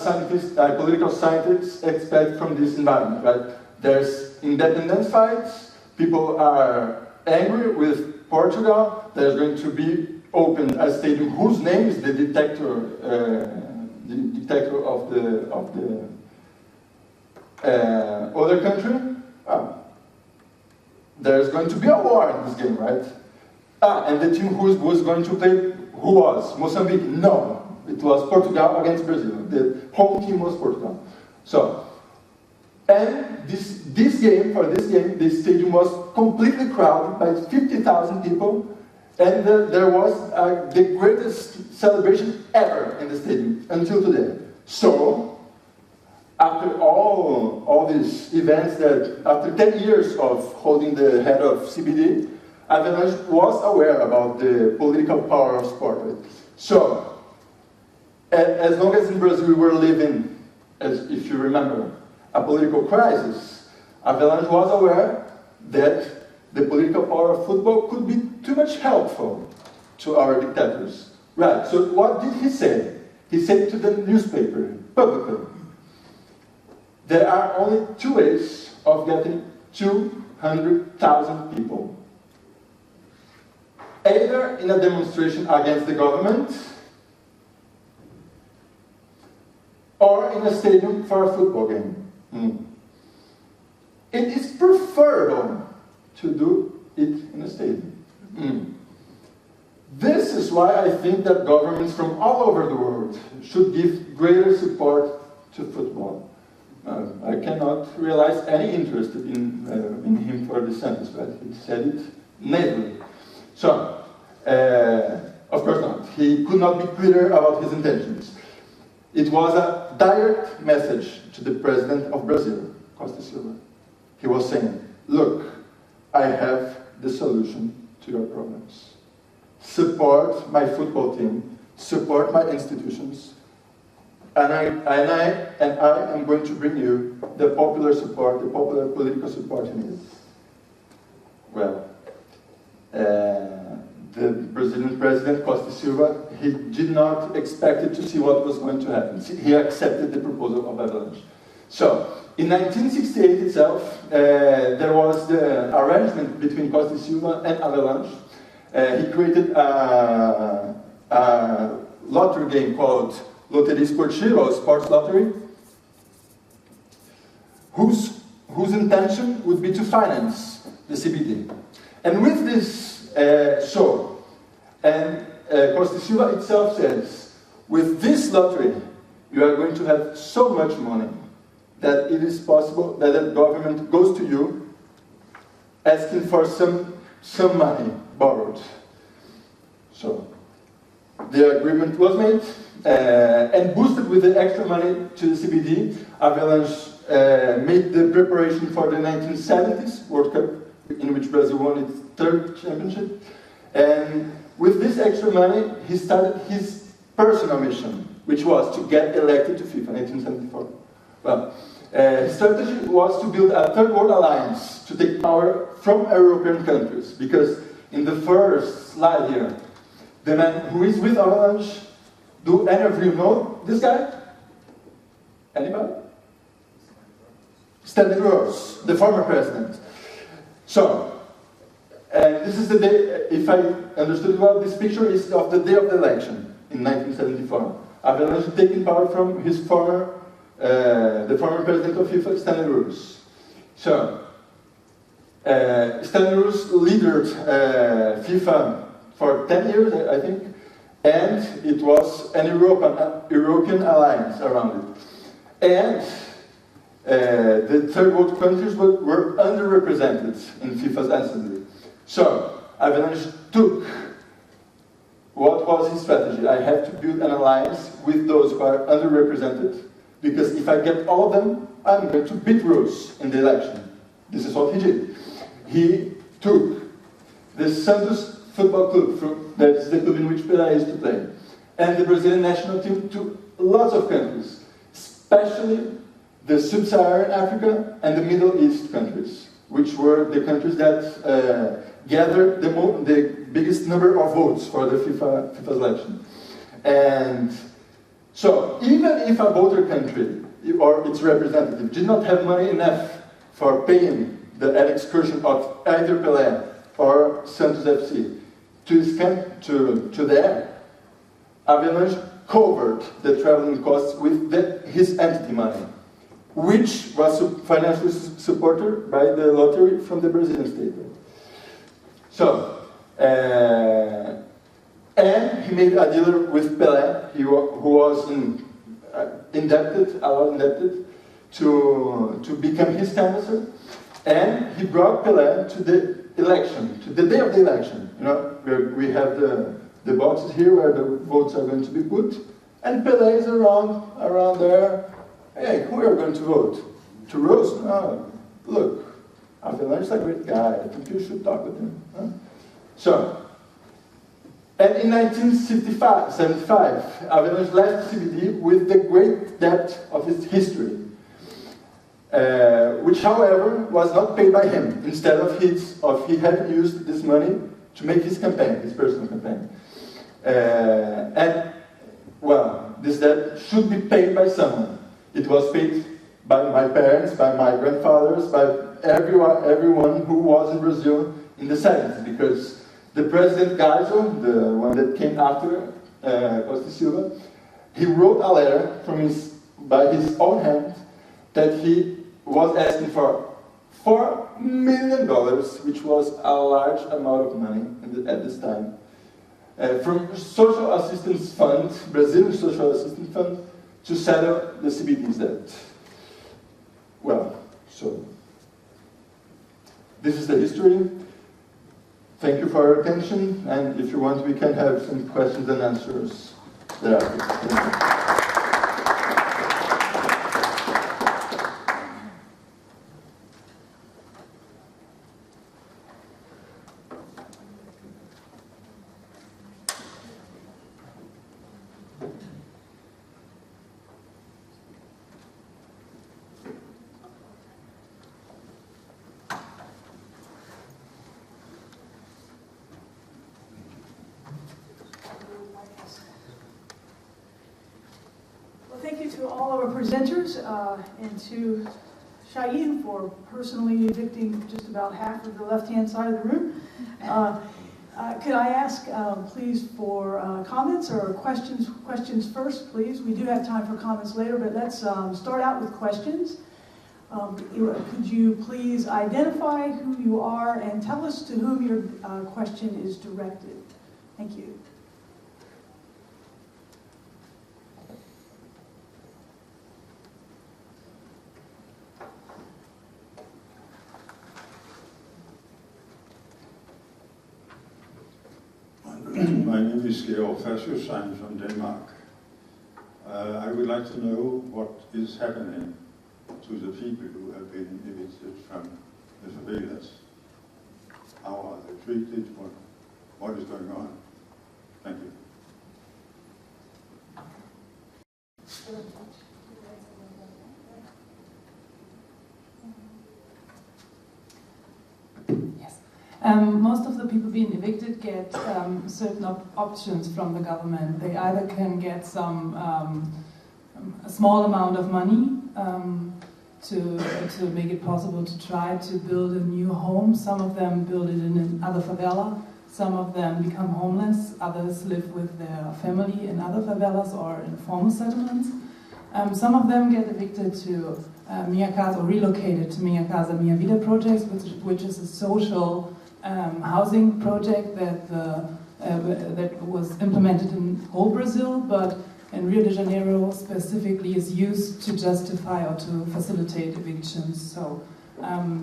political scientist expect from this environment, right? There's independence fights, people are angry with Portugal, there's going to be opened a stadium whose name is the dictator of the other country. There's going to be a war in this game, right? And the team who was going to play, who was? Mozambique? No. It was Portugal against Brazil. The home team was Portugal. So, and this stadium was completely crowded by 50,000 people, and there was the greatest celebration ever in the stadium until today. So, after all these events, that after 10 years of holding the head of CBD, Avelange was aware about the political power of sport. So, as long as in Brazil we were living, as if you remember, a political crisis, Avelange was aware that the political power of football could be too much helpful to our dictators. Right, so what did he say? he said to the newspaper, publicly, there are only two ways of getting 200,000 people. Either in a demonstration against the government, or in a stadium for a football game. It is preferable to do it in a stadium. This is why I think that governments from all over the world should give greater support to football. I cannot realize any interest in him for this sentence, but he said it naively. So, of course not. He could not be clearer about his intentions. It was a direct message to the president of Brazil, Costa Silva. He was saying, look, I have the solution to your problems. Support my football team, support my institutions, and I am going to bring you the popular support, the popular political support you need. Well, the Brazilian president, Costa Silva, he did not expect to see what was going to happen. He accepted the proposal of Avalanche. So, in 1968 itself, there was the arrangement between Costa Silva and Avalanche. He created a lottery game called Loteria Esportiva, or sports lottery, whose intention would be to finance the CBD. And with this Costa Silva itself says, with this lottery, you are going to have so much money that it is possible that the government goes to you asking for some money borrowed. So, the agreement was made, and boosted with the extra money to the CBD, Avalanche made the preparation for the 1970s World Cup, in which Brazil won its third championship. And with this extra money, he started his personal mission, which was to get elected to FIFA in 1974. Well, his strategy was to build a third world alliance to take power from European countries, because in the first slide here, the man who is with Avalanche, do any of you know this guy? Anybody? Stanley Rose, the former president. So, this is the day, if I understood well, this picture is of the day of the election in 1974. Avalanche taking power from his former, the former president of FIFA, Stanley Rose. So, Stanley Rose leadered FIFA for 10 years, I think, and it was an European alliance around it. And the third world countries were underrepresented in FIFA's assembly. So, Avalanche took what was his strategy. I have to build an alliance with those who are underrepresented, because if I get all of them, I'm going to beat Rose in the election. This is what he did. He took the Santos Football Club, that is the club in which Pelé used to play, and the Brazilian national team to lots of countries, especially the Sub-Saharan Africa and the Middle East countries, which were the countries that gathered the biggest number of votes for the FIFA election. And so, even if a voter country or its representative did not have money enough for paying an excursion of either Pelé or Santos FC to there, Avalanche covered the traveling costs with his entity money, which was financially supported by the lottery from the Brazilian state. So, and he made a deal with Pelé, who was indebted to become his ambassador, and he brought Pelé to the election, to the day of the election. You know, where we have the boxes here where the votes are going to be put, and Pelé is around there. Hey, who are going to vote? To Rose? No, look, Avalanche is a great guy. I think you should talk with him. Huh? So, and in 1975, Avalanche left CBD with the great debt of its history, which, however, was not paid by him. Instead of he had used this money to make his campaign, his personal campaign. And, well, this debt should be paid by someone. It was paid by my parents, by my grandfathers, by everyone who was in Brazil in the 70s, because the President Geisel, the one that came after Costa Silva, he wrote a letter by his own hand that he was asking for $4 million, which was a large amount of money at this time, from Social Assistance Fund, Brazilian Social Assistance Fund, to settle the CBD's debt. Well, so this is the history. Thank you for your attention, and if you want, we can have some questions and answers thereafter. Thank you to all our presenters and to Chaim for personally evicting just about half of the left-hand side of the room. Could I ask, please, for comments or questions? Questions first, please. We do have time for comments later, but let's start out with questions. Could you please identify who you are and tell us to whom your question is directed? Thank you. My name is Georg Fascius. I'm from Denmark. I would like to know what is happening to the people who have been evicted from the favelas. How are they treated? What is going on? Thank you. Most of the people being evicted get certain options from the government. They either can get a small amount of money to make it possible to try to build a new home. Some of them build it in another favela. Some of them become homeless. Others live with their family in other favelas or in formal settlements. Some of them get evicted to Minha Casa, or relocated to Minha Casa, Minha Vida projects, which is a social housing project that was implemented in whole Brazil, but in Rio de Janeiro specifically is used to justify or to facilitate evictions. So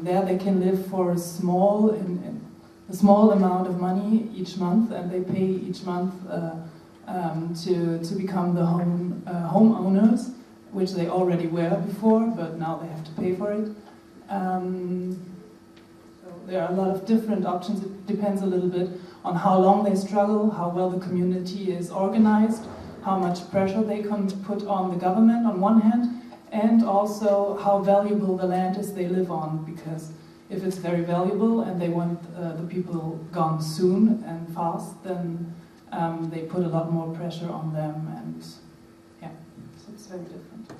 there they can live for a small amount of money each month, and they pay each month to become the homeowners, which they already were before, but now they have to pay for it. There are a lot of different options. It depends a little bit on how long they struggle, how well the community is organized, how much pressure they can put on the government on one hand, and also how valuable the land is they live on. Because if it's very valuable and they want the people gone soon and fast, then they put a lot more pressure on them, and yeah, so it's very different.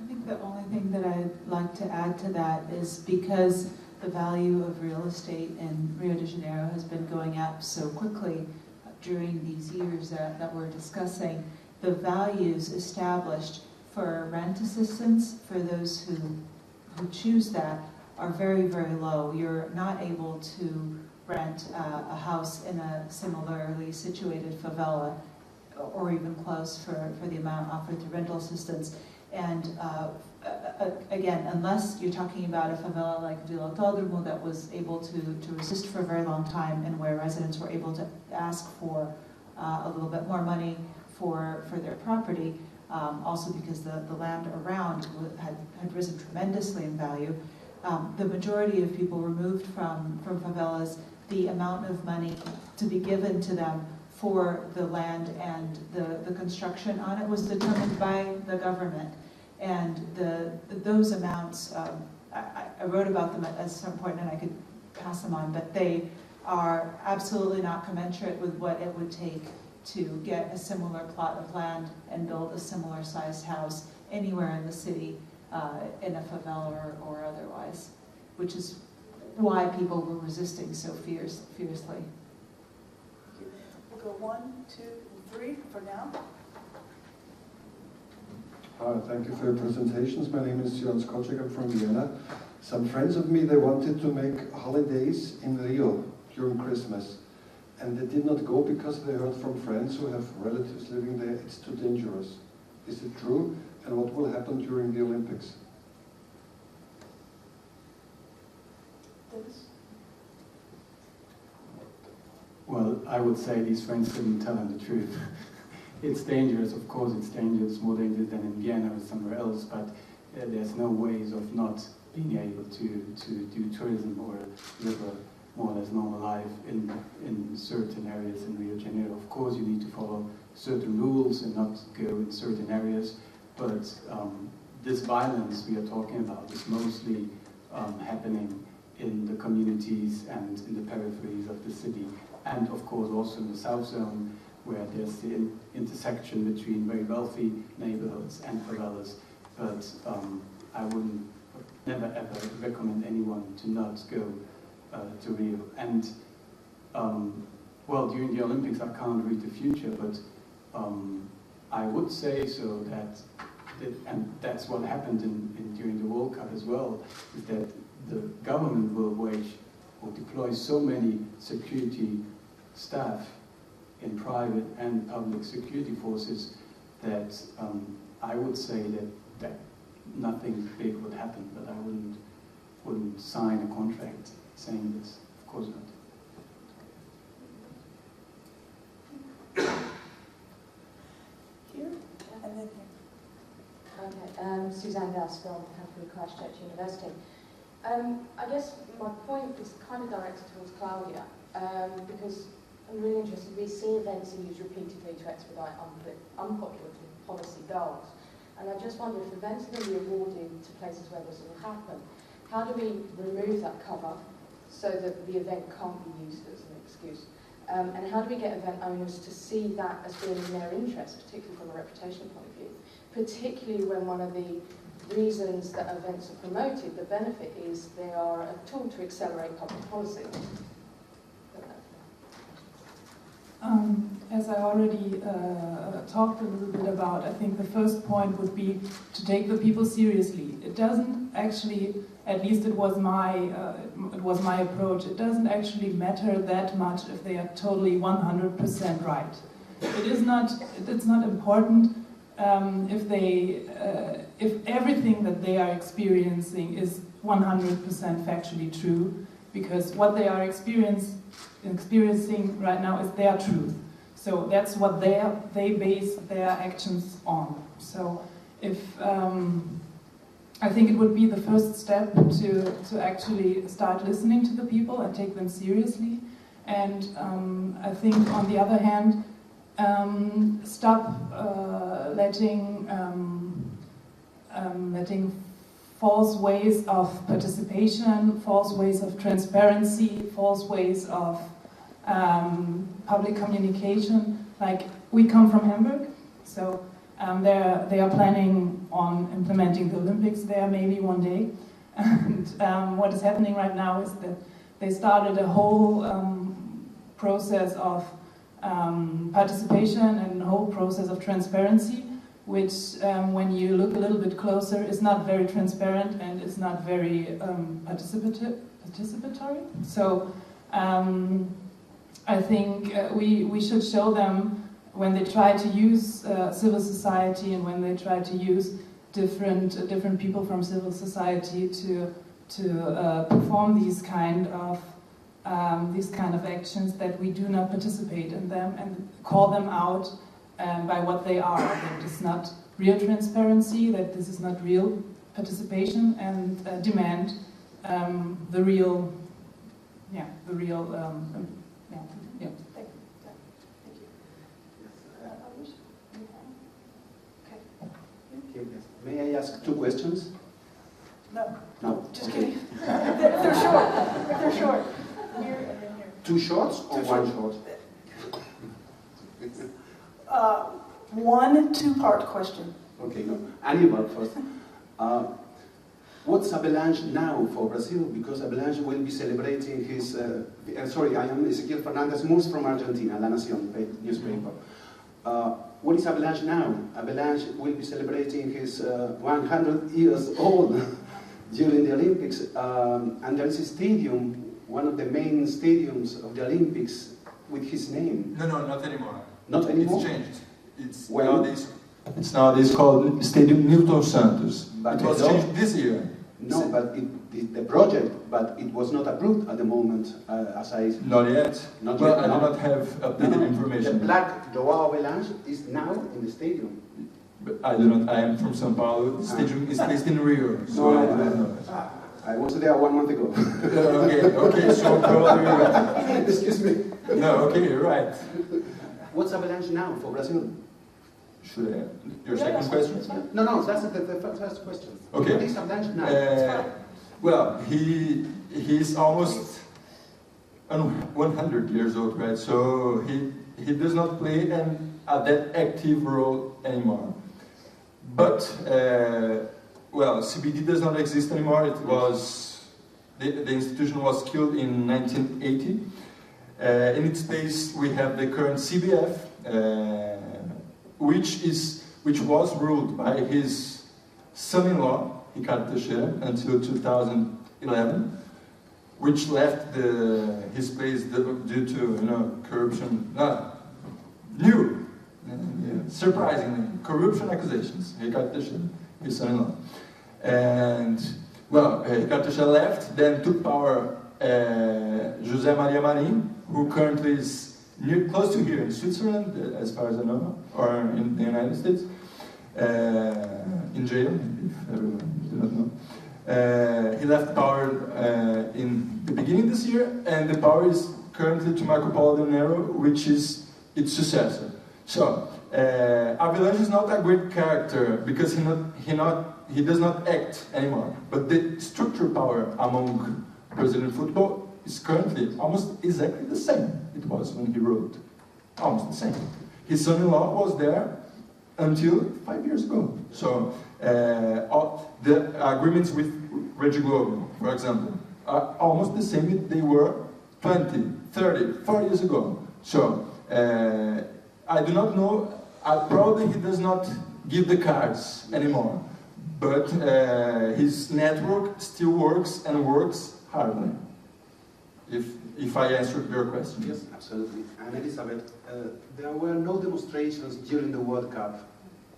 I think the only thing that I'd like to add to that is because the value of real estate in Rio de Janeiro has been going up so quickly during these years that we're discussing, the values established for rent assistance for those who choose that are very, very low. You're not able to rent a house in a similarly situated favela or even close for the amount offered through rental assistance. And again, unless you're talking about a favela like Vila Autódromo that was able to resist for a very long time, and where residents were able to ask for a little bit more money for their property, also because the land around had risen tremendously in value. The majority of people removed from favelas, the amount of money to be given to them for the land and the construction on it was determined by the government. And those amounts, I wrote about them at some point, and I could pass them on, but they are absolutely not commensurate with what it would take to get a similar plot of land and build a similar sized house anywhere in the city, in a favela or otherwise, which is why people were resisting so fiercely. We'll go 1, 2, 3 for now. Thank you for your presentations. My name is Jan Skocek, I'm from Vienna. Some friends of me, they wanted to make holidays in Rio during Christmas. And they did not go because they heard from friends who have relatives living there, it's too dangerous. Is it true? And what will happen during the Olympics? Well, I would say these friends couldn't tell him the truth. It's dangerous, of course it's dangerous, more dangerous than in Vienna or somewhere else, but there's no ways of not being able to do tourism or live a more or less normal life in certain areas in Rio de Janeiro. Of course you need to follow certain rules and not go in certain areas, but this violence we are talking about is mostly happening in the communities and in the peripheries of the city, and of course also in the South Zone, where there's the intersection between very wealthy neighborhoods and favelas. But I wouldn't never ever recommend anyone to not go to Rio. And well, during the Olympics I can't read the future, but I would say so that, and that's what happened during the World Cup as well, is that the government will wage or deploy so many security staff in private and public security forces that I would say that nothing big would happen, but I wouldn't sign a contract saying this. Of course not. Here and then here. Okay, Suzanne Gast from Hamburg Christchurch University. I guess my point is kind of directed towards Claudia, because I'm really interested. We see events are used repeatedly to expedite unpopular policy goals. And I just wonder if events are going to be awarded to places where this will happen, how do we remove that cover so that the event can't be used as an excuse? And how do we get event owners to see that as being in their interest, particularly from a reputation point of view? Particularly when one of the reasons that events are promoted, the benefit is they are a tool to accelerate public policy. As I already talked a little bit about, I think the first point would be to take the people seriously. It doesn't actually, at least it was my approach, it doesn't actually matter that much if they are totally 100% right. It's not important if everything that they are experiencing is 100% factually true, because what they are experiencing right now is their truth. So that's what they base their actions on. So if I think it would be the first step to actually start listening to the people and take them seriously. And I think on the other hand, stop letting false ways of participation, false ways of transparency, false ways of public communication. Like, we come from Hamburg, so they are planning on implementing the Olympics there maybe one day. And what is happening right now is that they started a whole process of participation and a whole process of transparency, which when you look a little bit closer is not very transparent and is not very participatory. So I think we should show them, when they try to use civil society and when they try to use different people from civil society to perform these kind of actions, that we do not participate in them and call them out by what they are. That it's not real transparency, that this is not real participation, and demand the real. Thank you. May I ask 2 questions? No. No. Just kidding. They're short. They're short. Here and then here. 2 shorts or Two 1 short. short? One two-part question. Okay, no. Aníbal first. What's Avalanche now for Brazil? Because Avalanche will be celebrating his... sorry, I am Ezequiel Fernandez Murs from Argentina, La Nación newspaper. What is Avalanche now? Avalanche will be celebrating his 100 years old during the Olympics. And there is a stadium, one of the main stadiums of the Olympics, with his name. No, not anymore. Not anymore? It's changed. It's When? It's nowadays called Stadium Newton Santos. But it was they don't- changed this year. No, but the project, but it was not approved at the moment, as I... Not yet. Not well, yet, I no. do not have updated The information. black Joao Avalanche is now in the stadium. But I do not. I am from São Paulo. The stadium is based in Rio, so No, I do not know. I was there 1 month ago. Okay, so probably you're right. Excuse me. No, okay, you're right. What's Avalanche now for Brazil? Should I? Your second question? No, that's the first question. Okay. What is Avalanche now? Well, he's almost 100 years old, right? So he does not play that active role anymore. But well, CBD does not exist anymore. It was the institution was killed in 1980. In its place, we have the current CBF, which was ruled by his son-in-law, Ricardo Teixeira, until 2011, which left his place due to corruption. Surprisingly, corruption accusations. Ricardo Teixeira, his son-in-law, and well, Ricardo Teixeira left, then took power José Maria Marim, who currently is close to here in Switzerland, as far as I know, or in the United States, in jail, if everyone does not know. He left power in the beginning this year, and the power is currently to Marco Paulo Del Nero, which is its successor. So, Avalanche is not a great character because he does not act anymore. But the structure power among Brazilian football is currently almost exactly the same it was when he wrote. Almost the same. His son-in-law was there until 5 years ago. So the agreements with Rede Globo, for example, are almost the same they were 20, 30, 40 years ago. So I do not know, probably he does not give the cards anymore, but his network still works and works hardly. If I answered your question. Yes, absolutely. And Elizabeth, there were no demonstrations during the World Cup.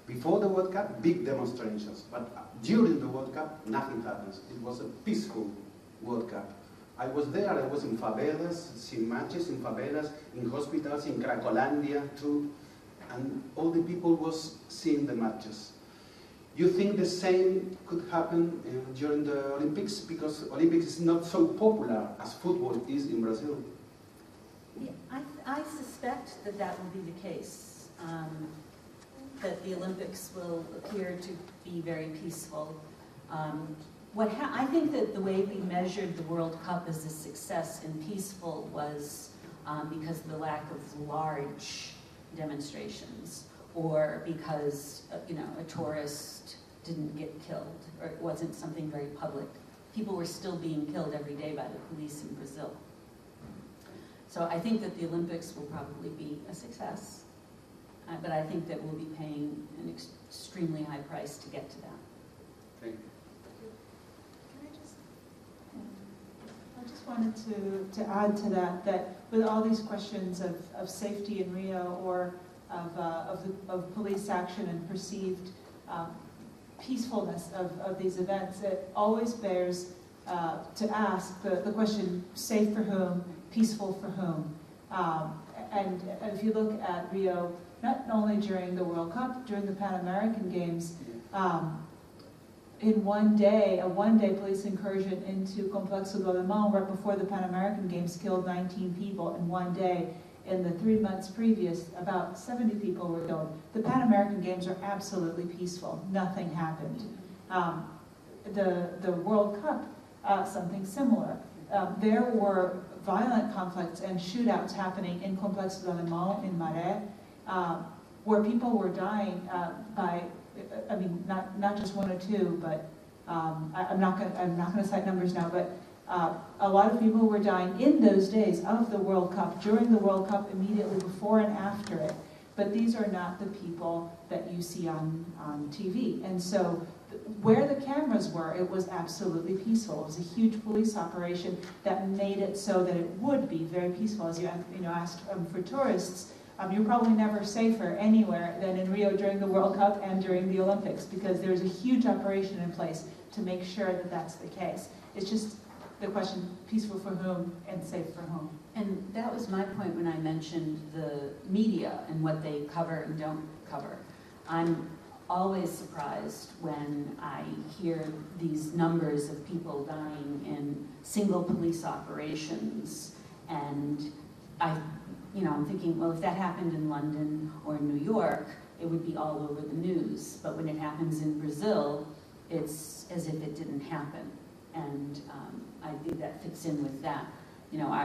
Before the World Cup, big demonstrations. But during the World Cup, nothing happens. It was a peaceful World Cup. I was there, I was in favelas, seeing matches in favelas, in hospitals, in Cracolandia too. And all the people was seeing the matches. You think the same could happen during the Olympics? Because Olympics is not so popular as football is in Brazil. Yeah, I suspect that that will be the case, that the Olympics will appear to be very peaceful. I think that the way we measured the World Cup as a success and peaceful was because of the lack of large demonstrations, or because a tourist didn't get killed, or it wasn't something very public. People were still being killed every day by the police in Brazil. So I think that the Olympics will probably be a success, but I think that we'll be paying an extremely high price to get to that. Thank you. I just wanted to add to that with all these questions of safety in Rio, or of police action and perceived peacefulness of these events, it always bears to ask the question, safe for whom, peaceful for whom? And if you look at Rio, not only during the World Cup, during the Pan American Games, in one day, a one-day police incursion into Complexo do Alemão right before the Pan American Games killed 19 people in one day. In the 3 months previous, about 70 people were killed. The Pan American Games are absolutely peaceful. Nothing happened. The World Cup, something similar. There were violent conflicts and shootouts happening in Complexo do Alemão, in Maré. where people were dying by, I mean, not just one or two, but I'm not going to cite numbers now, but a lot of people were dying in those days of the World Cup, during the World Cup, immediately before and after it. But these are not the people that you see on TV. And so where the cameras were, it was absolutely peaceful. It was a huge police operation that made it so that it would be very peaceful. As you asked for tourists, you're probably never safer anywhere than in Rio during the World Cup and during the Olympics, because there's a huge operation in place to make sure that that's the case. It's just the question, peaceful for whom and safe for whom. And that was my point when I mentioned the media and what they cover and don't cover. I'm always surprised when I hear these numbers of people dying in single police operations, and I'm thinking, well, if that happened in London or in New York, it would be all over the news. But when it happens in Brazil, it's as if it didn't happen. And I think that fits in with that.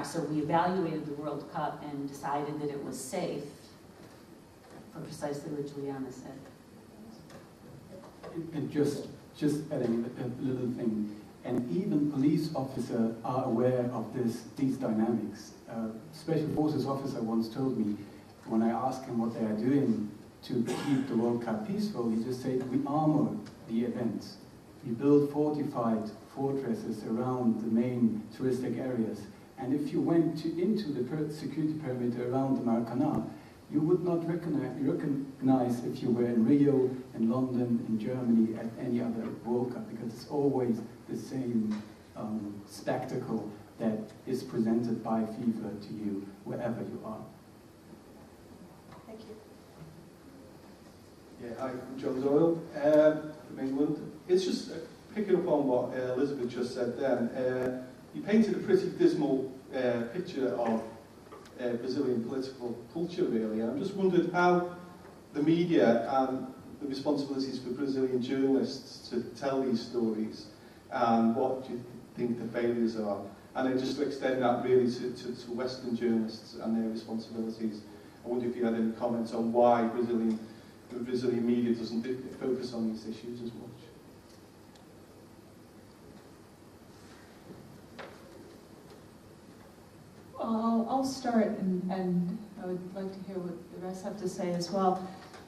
So we evaluated the World Cup and decided that it was safe, for precisely what Juliana said. And just adding a little thing, and even police officers are aware of these dynamics. Special Forces officer once told me, when I asked him what they are doing to keep the World Cup peaceful, he just said, we armor the events. We build fortified fortresses around the main touristic areas. And if you went into the security perimeter around the Maracanã, you would not recognize if you were in Rio, in London, in Germany, at any other World Cup, because it's always the same spectacle that is presented by FIFA to you wherever you are. Thank you. Yeah, hi, I'm John Doyle from England. It's just picking up on what Elizabeth just said then. You painted a pretty dismal picture of Brazilian political culture, really. I just wondered how the media and the responsibilities for Brazilian journalists to tell these stories, and what do you think the failures are? And then just to extend that really to Western journalists and their responsibilities. I wonder if you had any comments on why the Brazilian media doesn't focus on these issues as much. Well, I'll start, and I would like to hear what the rest have to say as well.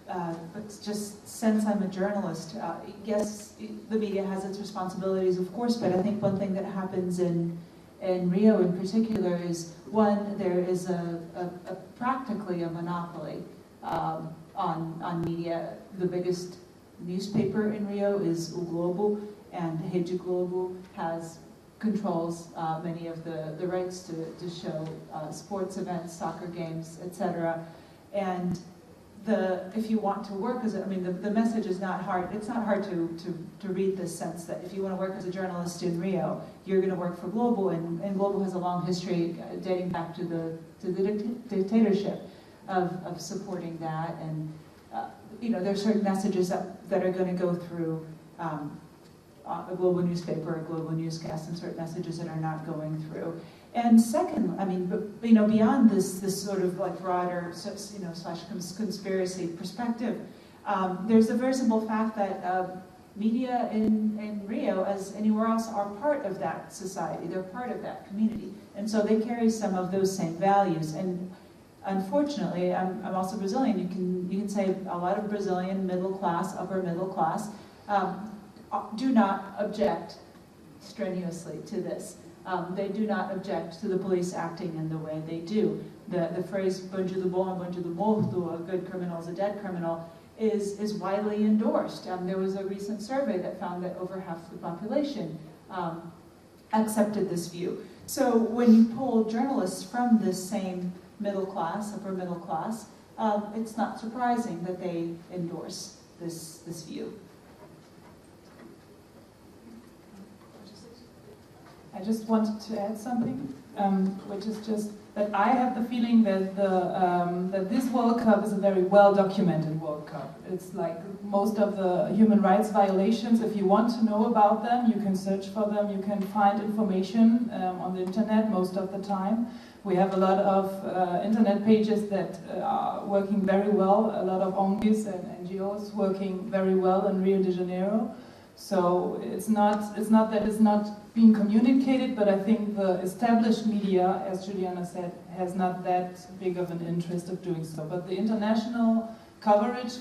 But just since I'm a journalist, yes, the media has its responsibilities, of course, but I think one thing that happens in Rio in particular is, one, there is practically a monopoly on media. The biggest newspaper in Rio is O Globo, and Rede Globo controls many of the rights to show sports events, soccer games, etc. And if you want to work as the message is not hard. It's not hard to read this sense that if you want to work as a journalist in Rio, you're going to work for Globo, and Globo has a long history dating back to the dictatorship of supporting that. And there are certain messages that are going to go through a global newspaper, a global newscast, and certain messages that are not going through. And second, beyond this sort of like broader, slash conspiracy perspective, there's the visible fact that media in Rio, as anywhere else, are part of that society. They're part of that community, and so they carry some of those same values. And unfortunately, I'm also Brazilian. You can say a lot of Brazilian middle class, upper middle class, do not object strenuously to this. They do not object to the police acting in the way they do. The phrase "bandido bom, bandido morto," a good criminal is a dead criminal, is widely endorsed. There was a recent survey that found that over half the population accepted this view. So when you pull journalists from this same middle class, upper middle class, it's not surprising that they endorse this view. I just wanted to add something, which is just that I have the feeling that that this World Cup is a very well-documented World Cup. It's like most of the human rights violations, if you want to know about them, you can search for them, you can find information on the internet most of the time. We have a lot of internet pages that are working very well, a lot of ONGs and NGOs working very well in Rio de Janeiro. So it's not that it's not being communicated, but I think the established media, as Juliana said, has not that big of an interest of doing so. But the international coverage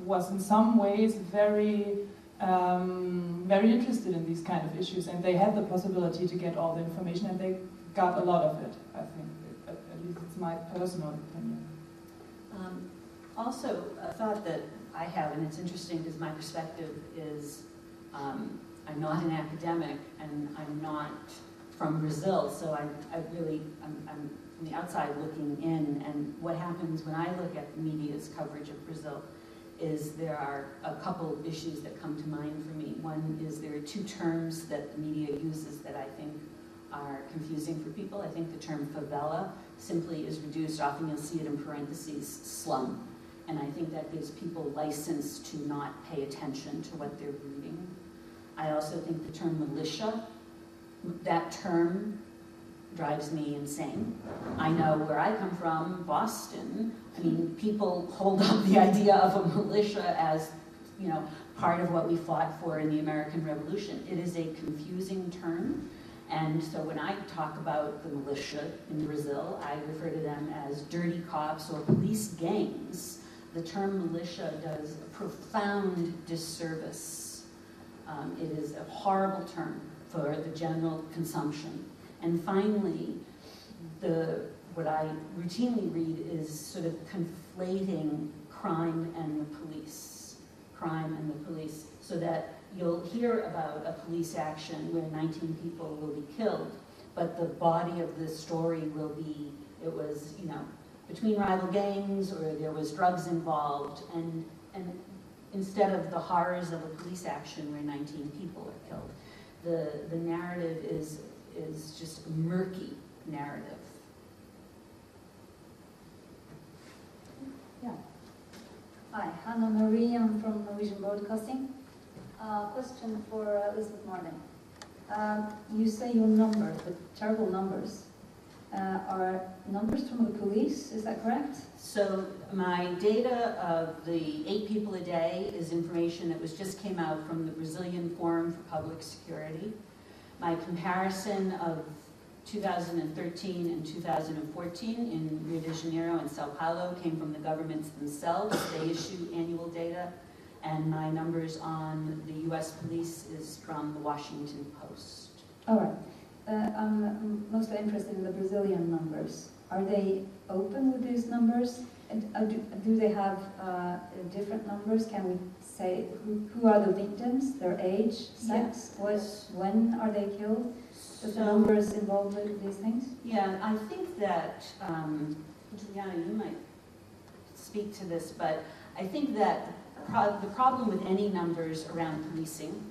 was in some ways very interested in these kind of issues, and they had the possibility to get all the information, and they got a lot of it, I think. At least it's my personal opinion. Also, a thought that I have, and it's interesting because my perspective is I'm not an academic and I'm not from Brazil, so I'm from the outside looking in, and what happens when I look at the media's coverage of Brazil is there are a couple of issues that come to mind for me. One is there are two terms that the media uses that I think are confusing for people. I think the term favela simply is reduced, often you'll see it in parentheses, slum. And I think that gives people license to not pay attention to what they're reading. I also think the term militia, that term drives me insane. I know where I come from, Boston, I mean, people hold up the idea of a militia as, you know, part of what we fought for in the American Revolution. It is a confusing term, and so when I talk about the militia in Brazil, I refer to them as dirty cops or police gangs. The term militia does a profound disservice. It is a horrible term for the general consumption. And finally, what I routinely read is sort of conflating crime and the police. Crime and the police. So that you'll hear about a police action where 19 people will be killed, but the body of the story will be, it was, you know, between rival gangs or there was drugs involved, and instead of the horrors of a police action where 19 people are killed. The narrative is just a murky narrative. Yeah. Hi, Hanna Marie, I'm from Norwegian Broadcasting. Question for Elizabeth Martin. You say your numbers, the terrible numbers, are numbers from the police, is that correct? So my data of the 8 people a day is information that just came out from the Brazilian Forum for Public Security. My comparison of 2013 and 2014 in Rio de Janeiro and Sao Paulo came from the governments themselves. They issue annual data. And my numbers on the US police is from the Washington Post. All right. I'm mostly interested in the Brazilian numbers. Are they open with these numbers? And do they have different numbers? Can we say who are the victims, their age, sex, when are they killed? Does the numbers involved with these things? Yeah, I think that, Juliana, you might speak to this, but I think that the problem with any numbers around policing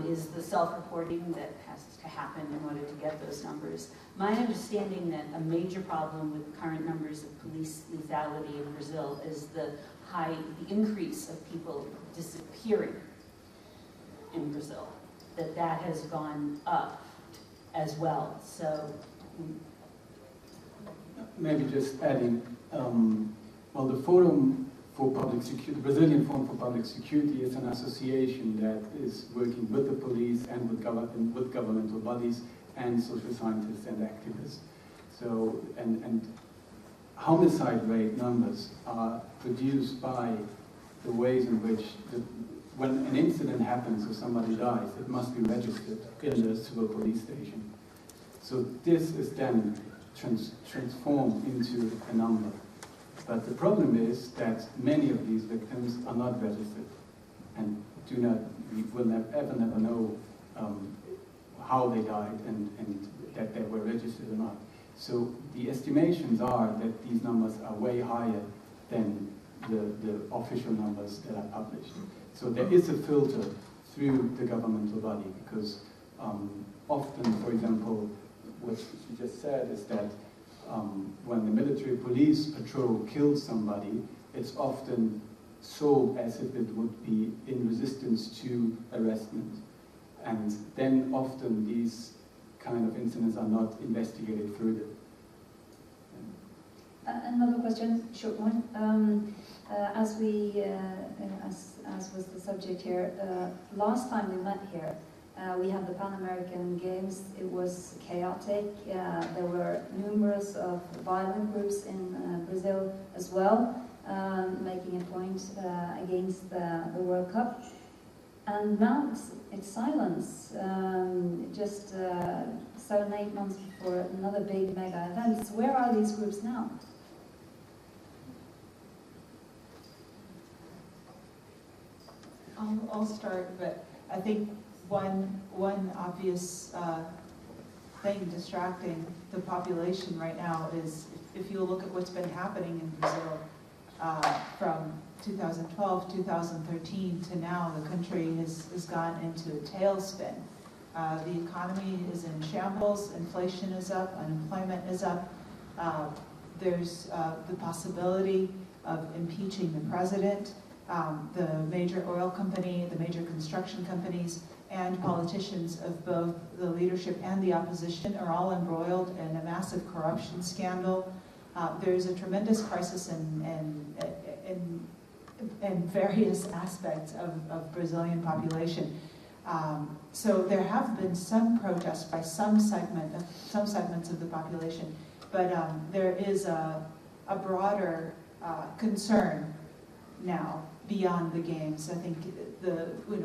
is the self-reporting that has to happen in order to get those numbers. My understanding that a major problem with the current numbers of police lethality in Brazil is the increase of people disappearing in Brazil, that has gone up as well. So maybe just adding, well, the Forum for Public Security, the Brazilian Forum for Public Security is an association that is working with the police and with governmental bodies and social scientists and activists. So, and homicide rate numbers are produced by the ways in which, when an incident happens or somebody dies, it must be registered in the civil police station. So this is then transformed into a number. But the problem is that many of these victims are not registered and will never know how they died and that they were registered or not. So the estimations are that these numbers are way higher than the official numbers that are published. So there is a filter through the governmental body because often, for example, what she just said is that when the military police patrol kills somebody, it's often sold as if it would be in resistance to arrestment. And then often these kind of incidents are not investigated further. Another question, short one. As was the subject here, last time we met here, we had the Pan American Games. It was chaotic. There were numerous of violent groups in Brazil as well, making a point against the World Cup. And now it's silence. Just 7-8 months before another big mega event. Where are these groups now? I'll start, but I think one obvious thing distracting the population right now is if you look at what's been happening in Brazil from 2012, 2013 to now, the country has gone into a tailspin. The economy is in shambles, inflation is up, unemployment is up. There's the possibility of impeaching the president. The major oil company, the major construction companies, and politicians of both the leadership and the opposition are all embroiled in a massive corruption scandal. There's a tremendous crisis in various aspects of Brazilian population. So there have been some protests by some segments of the population, but there is a broader concern now beyond the games. I think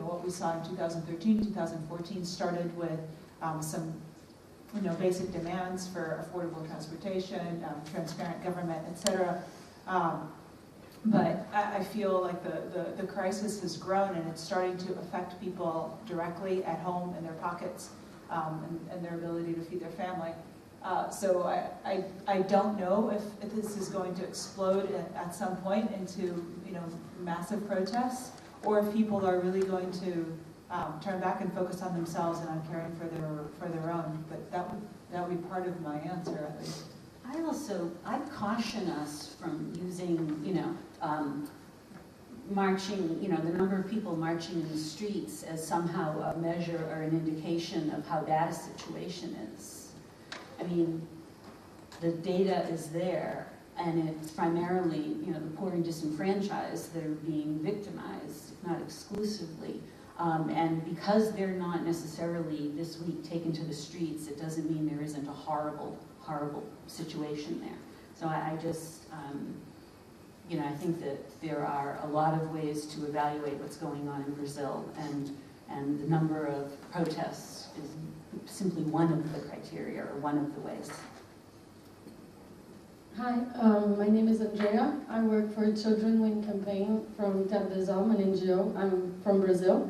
what we saw in 2013, 2014 started with some basic demands for affordable transportation, transparent government, etc. But I feel like the crisis has grown and it's starting to affect people directly at home in their pockets and their ability to feed their family. So I don't know if this is going to explode at some point into massive protests, or if people are really going to turn back and focus on themselves and on caring for their own. But that would be part of my answer, at least. I'd caution us from using, marching, the number of people marching in the streets as somehow a measure or an indication of how bad a situation is. I mean, the data is there, and it's primarily, the poor and disenfranchised that are being victimized, if not exclusively. And because they're not necessarily this week taken to the streets, it doesn't mean there isn't a horrible, horrible situation there. So I just, I think that there are a lot of ways to evaluate what's going on in Brazil, and the number of protests is simply one of the criteria, or one of the ways. Hi, my name is Andrea. I work for Children Win Campaign from Tardezão, an NGO. I'm from Brazil.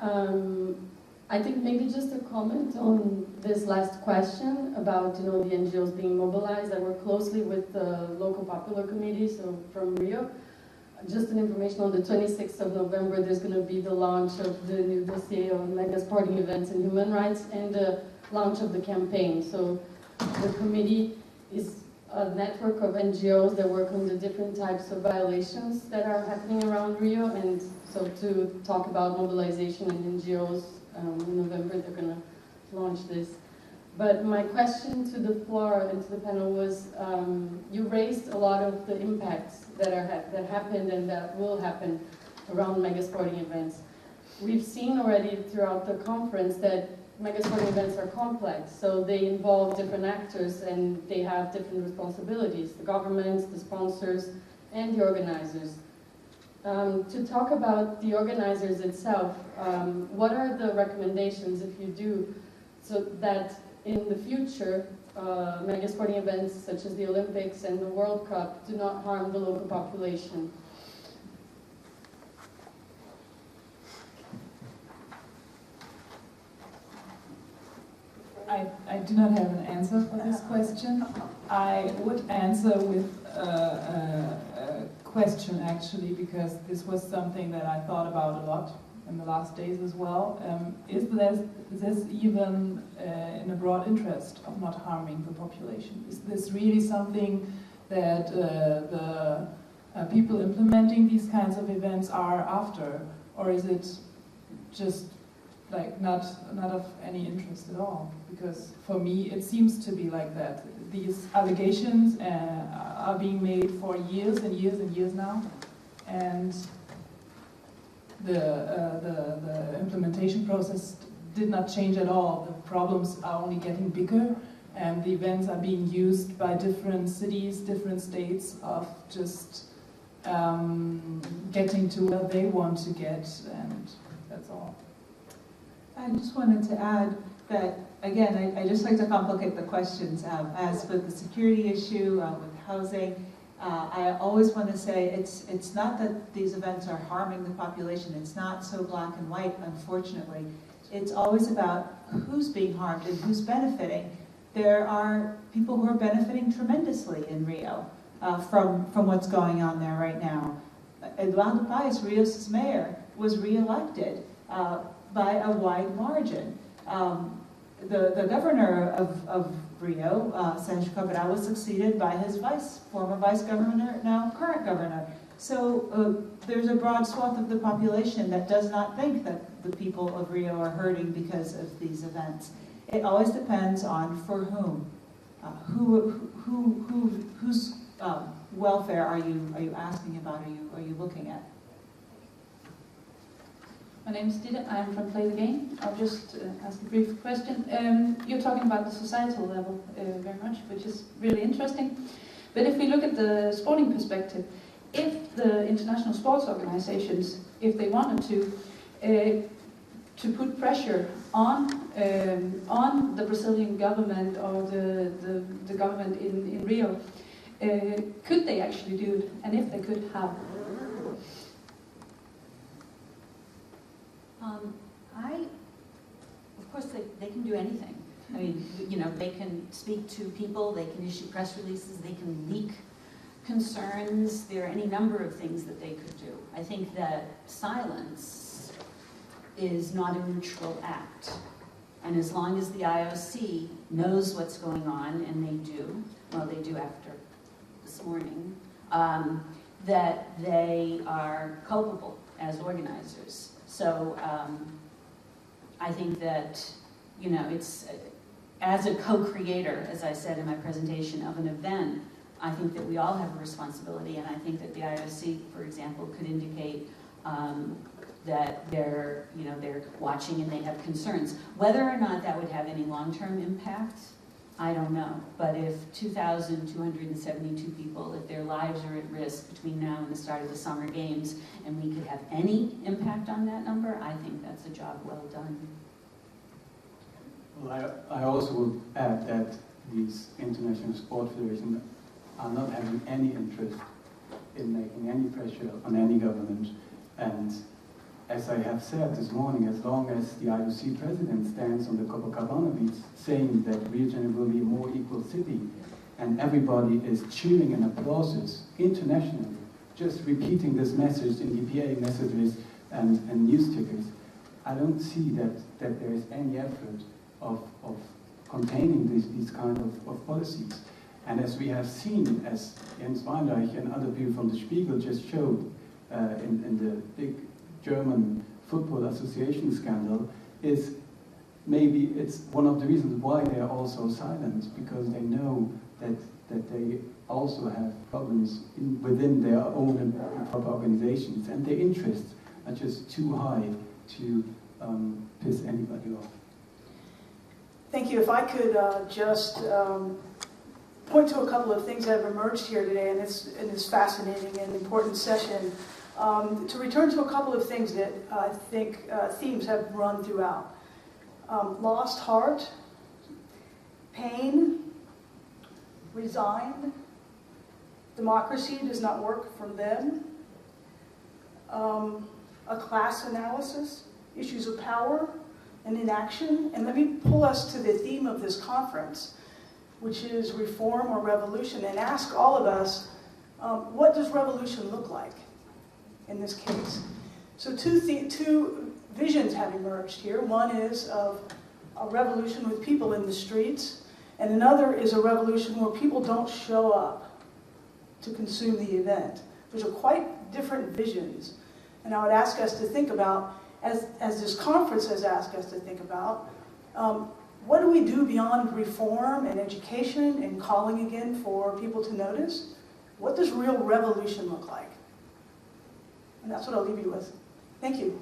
I think maybe just a comment on this last question about the NGOs being mobilized. I work closely with the local popular committee, so from Rio. Just an information, on the 26th of November, there's going to be the launch of the new dossier on mega sporting events and human rights, and the launch of the campaign. So the committee is a network of NGOs that work on the different types of violations that are happening around Rio, and so to talk about mobilization and NGOs, in November they're going to launch this. But my question to the floor and to the panel was, you raised a lot of the impacts that happened and that will happen around mega sporting events. We've seen already throughout the conference that mega sporting events are complex, so they involve different actors and they have different responsibilities, the governments, the sponsors, and the organizers. To talk about the organizers itself, what are the recommendations, if you do, so that in the future, mega sporting events such as the Olympics and the World Cup do not harm the local population? I do not have an answer for this question. I would answer with a question, actually, because this was something that I thought about a lot in the last days as well. Is this even in a broad interest of not harming the population? Is this really something that the people implementing these kinds of events are after? Or is it just like not of any interest at all? Because for me it seems to be like that. these allegations are being made for years and years and years now, and the implementation process did not change at all. The problems are only getting bigger, and the events are being used by different cities, different states of just getting to where they want to get, and that's all. I just wanted to add that, again, I just like to complicate the questions. As with the security issue, with housing, I always want to say it's not that these events are harming the population. It's not so black and white, unfortunately. It's always about who's being harmed and who's benefiting. There are people who are benefiting tremendously in Rio from what's going on there right now. Eduardo Paes, Rio's mayor, was re-elected by a wide margin. The governor of Rio, Sérgio Cabral, was succeeded by his former vice governor, now current governor. So there's a broad swath of the population that does not think that the people of Rio are hurting because of these events. It always depends on for whom. Whose welfare are you asking about? Are you looking at? My name is Idan. I'm from Play the Game. I'll just ask a brief question. You're talking about the societal level very much, which is really interesting. But if we look at the sporting perspective, if the international sports organizations, if they wanted to put pressure on the Brazilian government or the government in Rio, could they actually do it? And if they could, how? Of course, they can do anything. I mean, you know, they can speak to people, they can issue press releases, they can leak concerns. There are any number of things that they could do. I think that silence is not a neutral act. And as long as the IOC knows what's going on, and they do, well, they do after this morning, that they are culpable as organizers. So I think that, you know, it's, as a co-creator, as I said in my presentation, of an event, I think that we all have a responsibility, and I think that the IOC, for example, could indicate that they're watching and they have concerns. Whether or not that would have any long-term impact, I don't know. But if 2,272 people, if their lives are at risk between now and the start of the Summer Games, and we could have any impact on that number, I think that's a job well done. Well, I also would add that these international sport federations are not having any interest in making any pressure on any government. And as I have said this morning, as long as the IOC president stands on the Copacabana beach saying that Rio de Janeiro will be a more equal city, and everybody is cheering and applauses internationally, just repeating this message in DPA messages and news tickers, I don't see that there is any effort of containing these kind of policies. And as we have seen, as Jens Weinreich and other people from the Spiegel just showed in the big German Football Association scandal, is maybe it's one of the reasons why they are also silent, because they know that they also have problems within their own proper organizations, and their interests are just too high to piss anybody off. Thank you. If I could just point to a couple of things that have emerged here today in this fascinating and important session. To return to a couple of things that I think themes have run throughout. Lost heart, pain, resigned, democracy does not work for them, a class analysis, issues of power and inaction. And let me pull us to the theme of this conference, which is reform or revolution, and ask all of us, what does revolution look like in this case? So two visions have emerged here. One is of a revolution with people in the streets, and another is a revolution where people don't show up to consume the event. Those are quite different visions. And I would ask us to think about, as this conference has asked us to think about, what do we do beyond reform and education and calling again for people to notice? What does real revolution look like? And that's what I'll leave you with. Thank you.